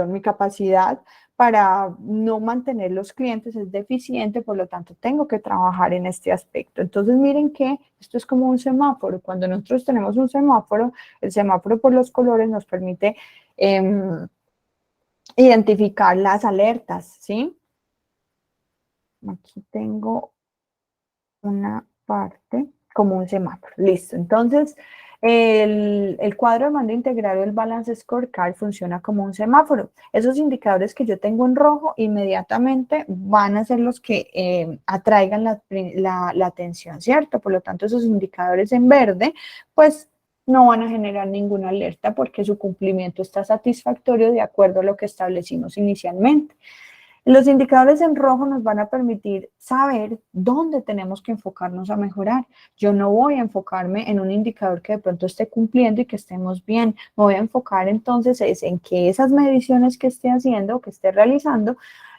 mi capacidad para no mantener los clientes es deficiente, por lo tanto tengo que trabajar en este aspecto. Entonces miren que esto es como un semáforo. Cuando nosotros tenemos un semáforo, el semáforo por los colores nos permite identificar las alertas, ¿sí? Aquí tengo una parte como un semáforo. Listo. Entonces, el cuadro de mando integral o el Balance Scorecard funciona como un semáforo. Esos indicadores que yo tengo en rojo inmediatamente van a ser los que atraigan la atención, ¿cierto? Por lo tanto, esos indicadores en verde, pues no van a generar ninguna alerta porque su cumplimiento está satisfactorio de acuerdo a lo que establecimos inicialmente. Los indicadores en rojo nos van a permitir saber dónde tenemos que enfocarnos a mejorar. Yo no voy a enfocarme en un indicador que de pronto esté cumpliendo y que estemos bien. Me voy a enfocar entonces en que esas mediciones que esté haciendo, que esté realizando,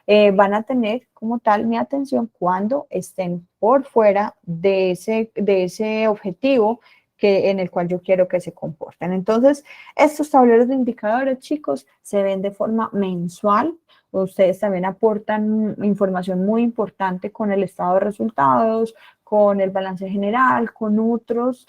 van a tener como tal mi atención cuando estén por fuera de ese objetivo en el cual yo quiero que se comporten. Entonces, estos tableros de indicadores, chicos, se ven de forma mensual. Ustedes también aportan información muy importante con el estado de resultados, con el balance general, con otros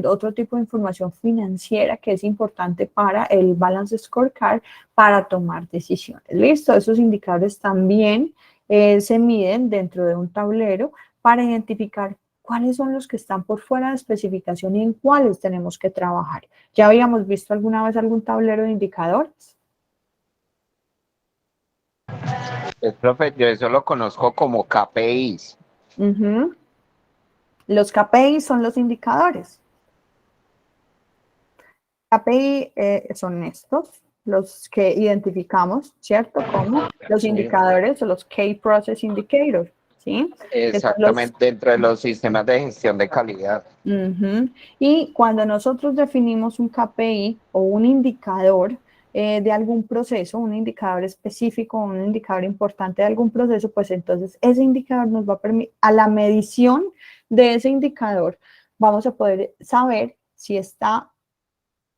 otro tipo de información financiera que es importante para el balance scorecard para tomar decisiones. ¿Listo? Esos indicadores también se miden dentro de un tablero para identificar cuáles son los que están por fuera de especificación y en cuáles tenemos que trabajar. ¿Ya habíamos visto alguna vez algún tablero de indicadores?
Profe, yo eso lo conozco como KPIs.
Uh-huh. Los KPI son los indicadores. KPI son estos, los que identificamos, ¿cierto? Como los indicadores o los Key Process Indicators, ¿sí?
Exactamente, dentro de los sistemas de gestión de calidad.
Uh-huh. Y cuando nosotros definimos un KPI o un indicador de algún proceso, un indicador específico, un indicador importante de algún proceso, pues entonces ese indicador nos va a permitir, a la medición de ese indicador, vamos a poder saber si está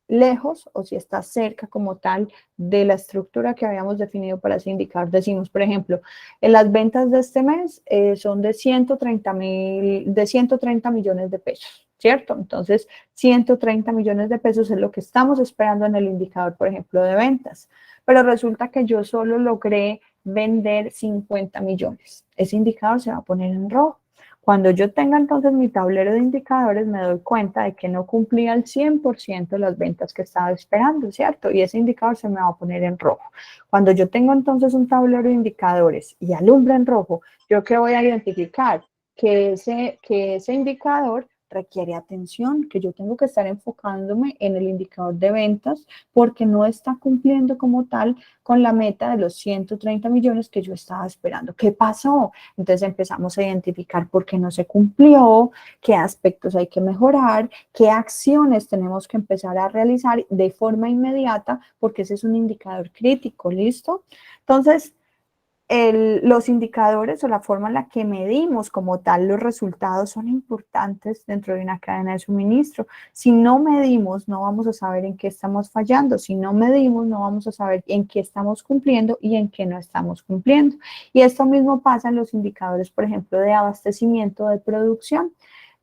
lejos o si está cerca como tal de la estructura que habíamos definido para ese indicador. Decimos, por ejemplo, en las ventas de este mes son de 130 millones de pesos, ¿cierto? Entonces, 130 millones de pesos es lo que estamos esperando en el indicador, por ejemplo, de ventas. Pero resulta que yo solo logré vender 50 millones. Ese indicador se va a poner en rojo. Cuando yo tenga entonces mi tablero de indicadores, me doy cuenta de que no cumplía al 100% las ventas que estaba esperando, ¿cierto? Y ese indicador se me va a poner en rojo. Cuando yo tengo entonces un tablero de indicadores y alumbra en rojo, ¿yo qué voy a identificar? Que ese indicador requiere atención, que yo tengo que estar enfocándome en el indicador de ventas porque no está cumpliendo como tal con la meta de los 130 millones que yo estaba esperando. ¿Qué pasó? Entonces empezamos a identificar por qué no se cumplió, qué aspectos hay que mejorar, qué acciones tenemos que empezar a realizar de forma inmediata, porque ese es un indicador crítico, ¿listo? Entonces, los indicadores o la forma en la que medimos como tal los resultados son importantes dentro de una cadena de suministro. Si no medimos, no vamos a saber en qué estamos fallando. Si no medimos, no vamos a saber en qué estamos cumpliendo y en qué no estamos cumpliendo. Y esto mismo pasa en los indicadores, por ejemplo, de abastecimiento de producción.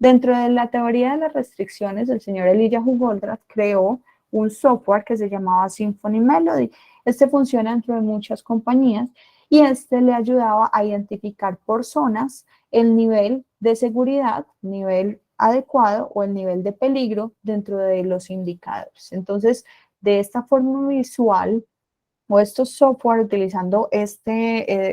Dentro de la teoría de las restricciones, el señor Elijah Goldratt creó un software que se llamaba Symphony Melody. Este funciona dentro de muchas compañías y este le ayudaba a identificar por zonas el nivel de seguridad, nivel adecuado o el nivel de peligro dentro de los indicadores. Entonces, de esta forma visual o estos software utilizando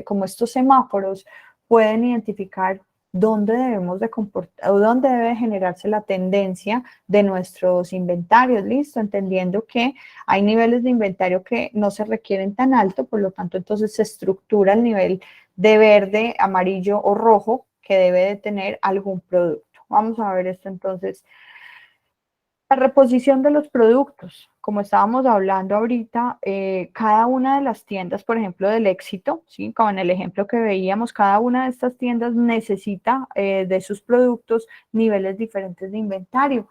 como estos semáforos pueden identificar dónde debemos de comportar o dónde debe generarse la tendencia de nuestros inventarios, listo, entendiendo que hay niveles de inventario que no se requieren tan alto, por lo tanto entonces se estructura el nivel de verde, amarillo o rojo que debe de tener algún producto. Vamos a ver esto entonces. La reposición de los productos, como estábamos hablando ahorita, cada una de las tiendas, por ejemplo, del Éxito, ¿sí? Como en el ejemplo que veíamos, cada una de estas tiendas necesita de sus productos niveles diferentes de inventario.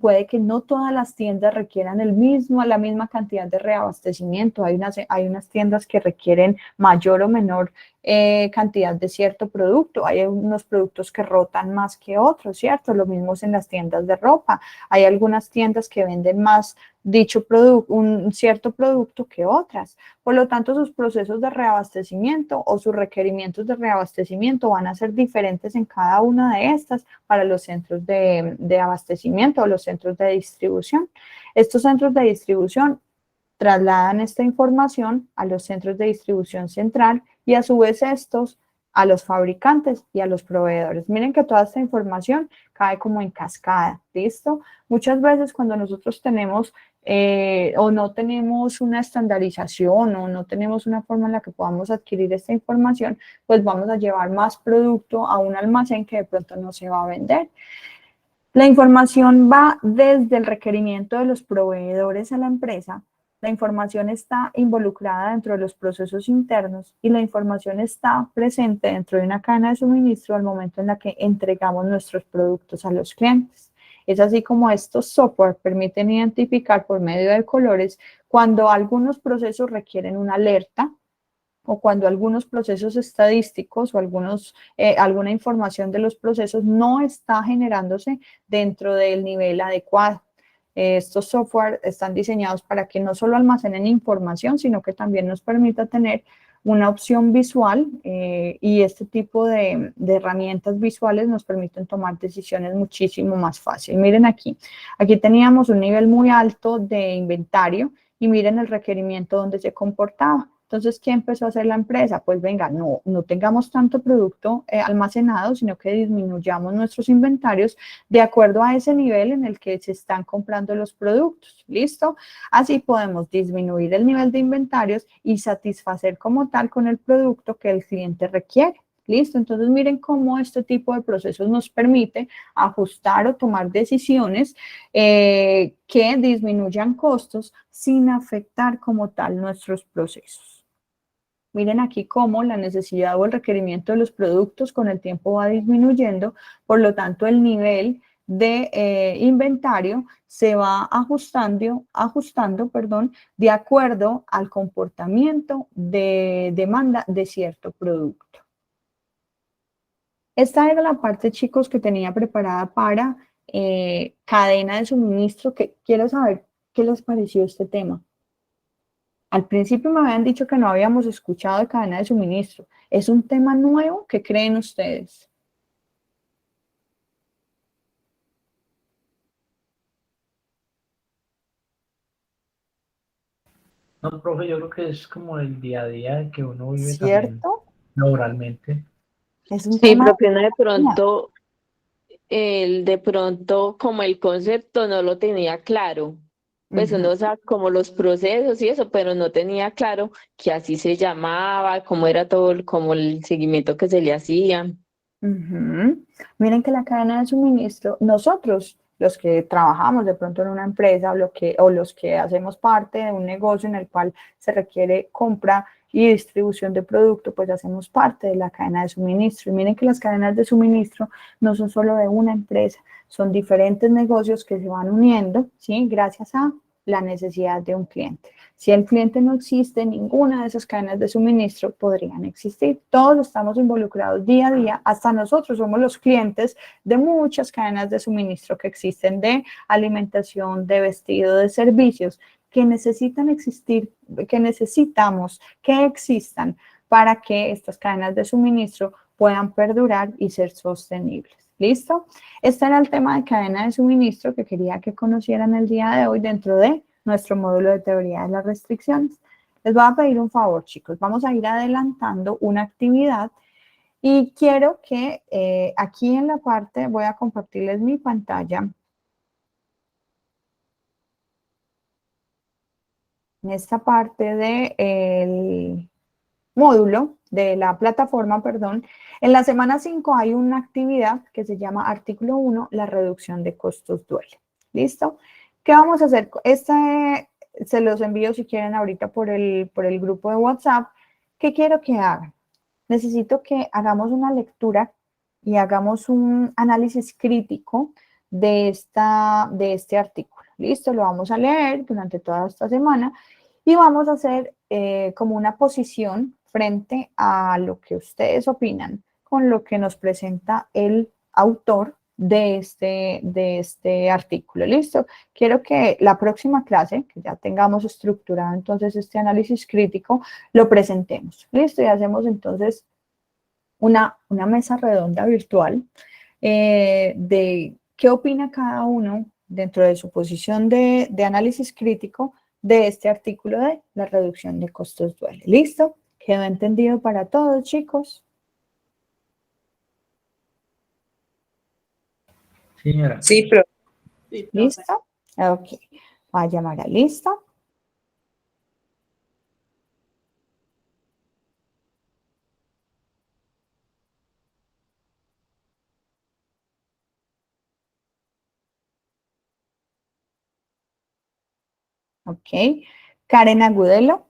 Puede que no todas las tiendas requieran la misma cantidad de reabastecimiento. Hay unas tiendas que requieren mayor o menor cantidad de cierto producto. Hay unos productos que rotan más que otros, ¿cierto? Lo mismo es en las tiendas de ropa. Hay algunas tiendas que venden más dicho producto, un cierto producto que otras. Por lo tanto, sus procesos de reabastecimiento o sus requerimientos de reabastecimiento van a ser diferentes en cada una de estas para los centros de abastecimiento o los centros de distribución. Estos centros de distribución trasladan esta información a los centros de distribución central y a su vez estos a los fabricantes y a los proveedores. Miren que toda esta información cae como en cascada, ¿listo? Muchas veces cuando nosotros tenemos o no tenemos una estandarización o no tenemos una forma en la que podamos adquirir esta información, pues vamos a llevar más producto a un almacén que de pronto no se va a vender. La información va desde el requerimiento de los proveedores a la empresa La información está involucrada dentro de los procesos internos y la información está presente dentro de una cadena de suministro al momento en la que entregamos nuestros productos a los clientes. Es así como estos software permiten identificar por medio de colores cuando algunos procesos requieren una alerta o cuando algunos procesos estadísticos o alguna información de los procesos no está generándose dentro del nivel adecuado. Estos software están diseñados para que no solo almacenen información, sino que también nos permita tener una opción visual y este tipo de herramientas visuales nos permiten tomar decisiones muchísimo más fácil. Miren aquí teníamos un nivel muy alto de inventario y miren el requerimiento donde se comportaba. Entonces, ¿qué empezó a hacer la empresa? Pues venga, no tengamos tanto producto almacenado, sino que disminuyamos nuestros inventarios de acuerdo a ese nivel en el que se están comprando los productos. ¿Listo? Así podemos disminuir el nivel de inventarios y satisfacer como tal con el producto que el cliente requiere. ¿Listo? Entonces, miren cómo este tipo de procesos nos permite ajustar o tomar decisiones que disminuyan costos sin afectar como tal nuestros procesos. Miren aquí cómo la necesidad o el requerimiento de los productos con el tiempo va disminuyendo, por lo tanto el nivel de inventario se va ajustando, de acuerdo al comportamiento de demanda de cierto producto. Esta era la parte, chicos, que tenía preparada para cadena de suministro, que quiero saber qué les pareció este tema. Al principio me habían dicho que no habíamos escuchado de cadena de suministro. ¿Es un tema nuevo? ¿Qué creen ustedes?
No, profe, yo creo que es como el día a día que uno vive también
¿Cierto?
laboralmente.
Es un
Sí,
tema...
profe, uno de pronto, como el concepto no lo tenía claro. Pues
Ujú,
uno sabe como los procesos y eso, pero no tenía claro que así se llamaba, cómo era todo, como el seguimiento que se le hacía.
ujú. Miren que la cadena de suministro, nosotros, los que trabajamos de pronto en una empresa o los que hacemos parte de un negocio en el cual se requiere compra y distribución de producto, pues hacemos parte de la cadena de suministro. Y miren que las cadenas de suministro no son solo de una empresa, son diferentes negocios que se van uniendo, ¿sí? Gracias a la necesidad de un cliente. Si el cliente no existe, ninguna de esas cadenas de suministro podrían existir. Todos estamos involucrados día a día, hasta nosotros somos los clientes de muchas cadenas de suministro que existen de alimentación, de vestido, de servicios, que necesitan existir, que necesitamos que existan para que estas cadenas de suministro puedan perdurar y ser sostenibles. ¿Listo? Este era el tema de cadena de suministro que quería que conocieran el día de hoy dentro de nuestro módulo de teoría de las restricciones. Les voy a pedir un favor, chicos. Vamos a ir adelantando una actividad y quiero que aquí en la parte, voy a compartirles mi pantalla. En esta parte del módulo, de la plataforma, perdón, en la semana 5 hay una actividad que se llama artículo 1, la reducción de costos duele. ¿Listo? ¿Qué vamos a hacer? Se los envío si quieren ahorita por el grupo de WhatsApp. ¿Qué quiero que hagan? Necesito que hagamos una lectura y hagamos un análisis crítico de este artículo. ¿Listo? Lo vamos a leer durante toda esta semana y vamos a hacer como una posición frente a lo que ustedes opinan con lo que nos presenta el autor de este artículo. ¿Listo? Quiero que la próxima clase, que ya tengamos estructurado entonces este análisis crítico, lo presentemos. ¿Listo? Y hacemos entonces una mesa redonda virtual de qué opina cada uno dentro de su posición de análisis crítico de este artículo de la reducción de costos duele. ¿Listo? ¿Quedó entendido para todos, chicos?
Señora.
Sí, profe.
Sí, profe.
¿Listo? Ok. Voy a llamar a lista. Ok. Karen Agudelo,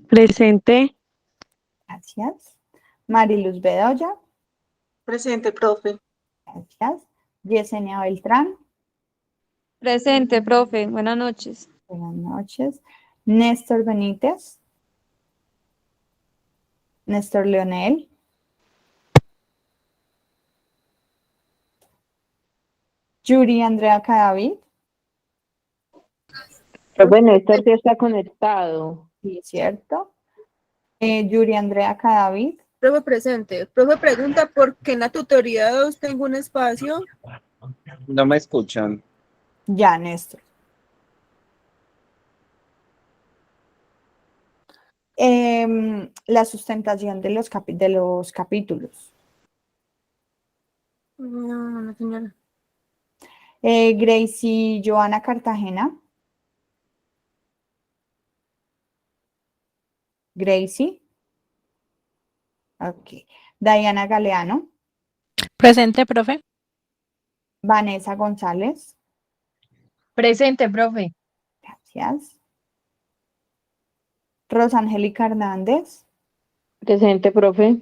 Presente.
gracias. Mariluz Bedoya,
Presente, profe.
gracias. Yesenia Beltrán,
Presente, profe. Buenas noches.
buenas noches. Néstor Benítez, Néstor Leonel, Yuri Andrea Cadavid,
Profe, Néstor sí está conectado.
sí, cierto. Yuri Andrea Cadavid,
Profe presente. Profe pregunta por qué en la tutoría 2 tengo un espacio.
No me escuchan.
ya, Néstor. La sustentación de los capítulos.
No, señora.
Gracie Joana Cartagena. Gracie. Ok. Diana Galeano.
Presente, profe.
Vanessa González.
Presente, profe.
Gracias. Rosangélica Hernández.
Presente, profe.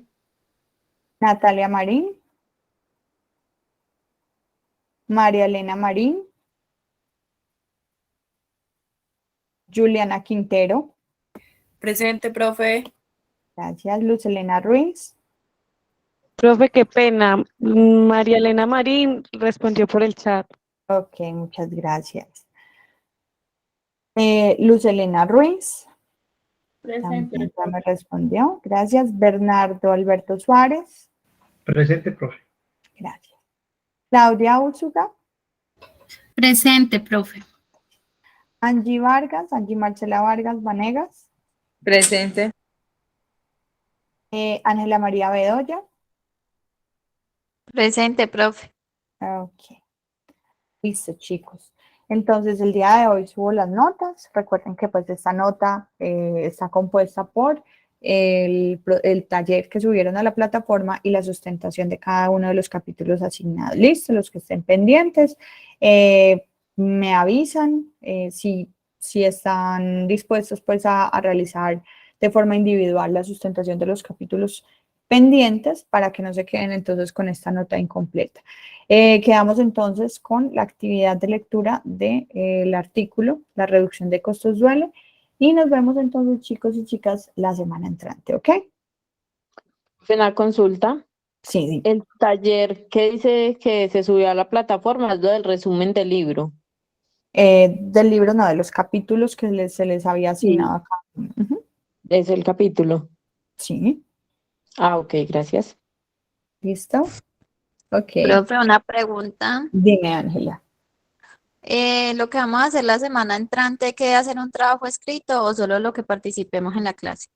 Natalia Marín. María Elena Marín. Juliana Quintero.
Presente, profe.
Gracias. Luz Elena Ruiz.
Profe, qué pena. María Elena Marín respondió por el chat.
Ok, muchas gracias. Luz Elena Ruiz.
Presente.
También ya me respondió. Gracias. Bernardo Alberto Suárez.
Presente, profe.
Gracias. Claudia Úrsula.
Presente, profe.
Angie Vargas. Angie Marcela Vargas Vanegas.
Presente.
Ángela María Bedoya.
Presente, profe.
Ok. Listo, chicos. Entonces, el día de hoy subo las notas. Recuerden que pues esta nota está compuesta por el taller que subieron a la plataforma y la sustentación de cada uno de los capítulos asignados. Listo, los que estén pendientes. Me avisan si están dispuestos pues a realizar de forma individual la sustentación de los capítulos pendientes para que no se queden entonces con esta nota incompleta. Quedamos entonces con la actividad de lectura del artículo, la reducción de costos duele, y nos vemos entonces, chicos y chicas, la semana entrante, ¿ok?
Una consulta.
Sí, sí.
El taller que dice que se subió a la plataforma es lo del resumen del libro.
Del libro, no, de los capítulos que se les había asignado acá. Ujú.
Es el capítulo.
Sí,
Ah, ok, gracias.
¿listo? Ok.
Profe, una pregunta.
Dime, Ángela.
¿Lo que vamos a hacer la semana entrante hay que hacer un trabajo escrito o solo lo que participemos en la clase?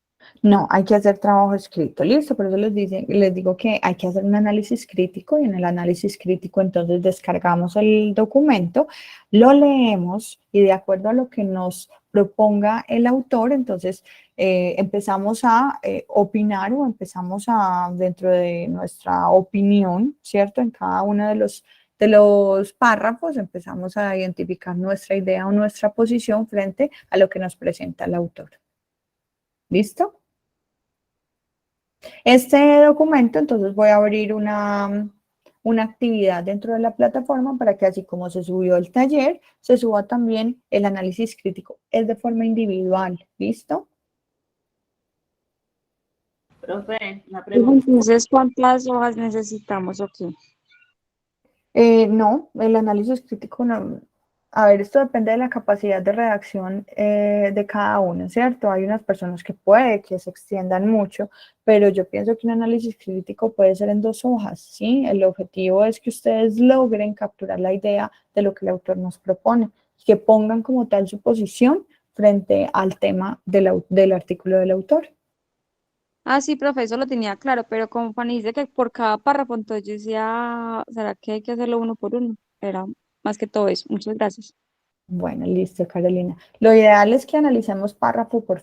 No, hay que hacer trabajo escrito, listo, por eso les digo que hay que hacer un análisis crítico y en el análisis crítico entonces descargamos el documento, lo leemos y de acuerdo a lo que nos proponga el autor, entonces empezamos a opinar o empezamos a, dentro de nuestra opinión, ¿cierto? En cada uno de los párrafos empezamos a identificar nuestra idea o nuestra posición frente a lo que nos presenta el autor. ¿Listo? Este documento, entonces voy a abrir una actividad dentro de la plataforma para que así como se subió el taller, se suba también el análisis crítico. Es de forma individual, ¿listo?
Profe, una pregunta.
Entonces, ¿cuántas hojas necesitamos aquí?
No, el análisis crítico no. A ver, esto depende de la capacidad de redacción de cada uno, ¿cierto? Hay unas personas que puede que se extiendan mucho, pero yo pienso que un análisis crítico puede ser en 2 hojas, ¿sí? El objetivo es que ustedes logren capturar la idea de lo que el autor nos propone, que pongan como tal su posición frente al tema del artículo del autor.
Ah, sí, profe, eso lo tenía claro, pero como Fanny dice que por cada párrafo, entonces yo decía, ¿será que hay que hacerlo uno por uno? Era más que todo eso. Muchas gracias.
Bueno, listo, Carolina. Lo ideal es que analicemos párrafo por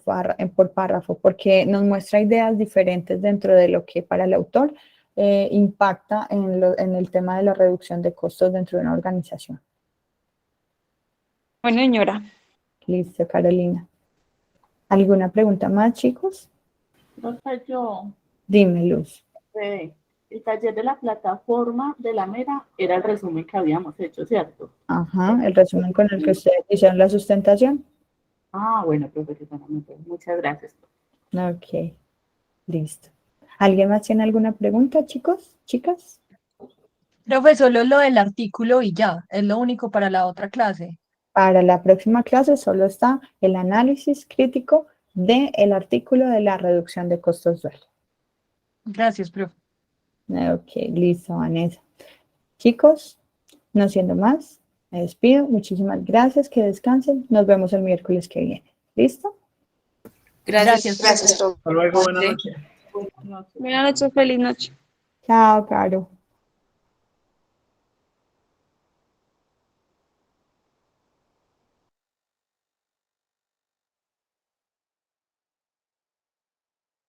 párrafo, porque nos muestra ideas diferentes dentro de lo que para el autor impacta en el tema de la reducción de costos dentro de una organización.
Bueno, señora.
Listo, Carolina. ¿Alguna pregunta más, chicos?
Profe, yo,
Dime, Luz.
el taller de la plataforma de la mera era el resumen que habíamos hecho, ¿cierto?
Ajá, el resumen con el que ustedes hicieron la sustentación.
Ah, bueno, profe, muchas gracias.
Ok, listo. ¿Alguien más tiene alguna pregunta, chicos, chicas?
Profe, solo lo del artículo y ya, es lo único para la otra clase.
Para la próxima clase solo está el análisis crítico del artículo de la reducción de costos dual.
Gracias, profe.
Ok, listo, Vanessa. Chicos, no siendo más, me despido. Muchísimas gracias, que descansen. Nos vemos el miércoles que viene. ¿Listo?
Gracias,
Gracias, profe.
Hasta luego, buenas
Sí.
noches.
Buenas noches, feliz noche.
Chao, Caro.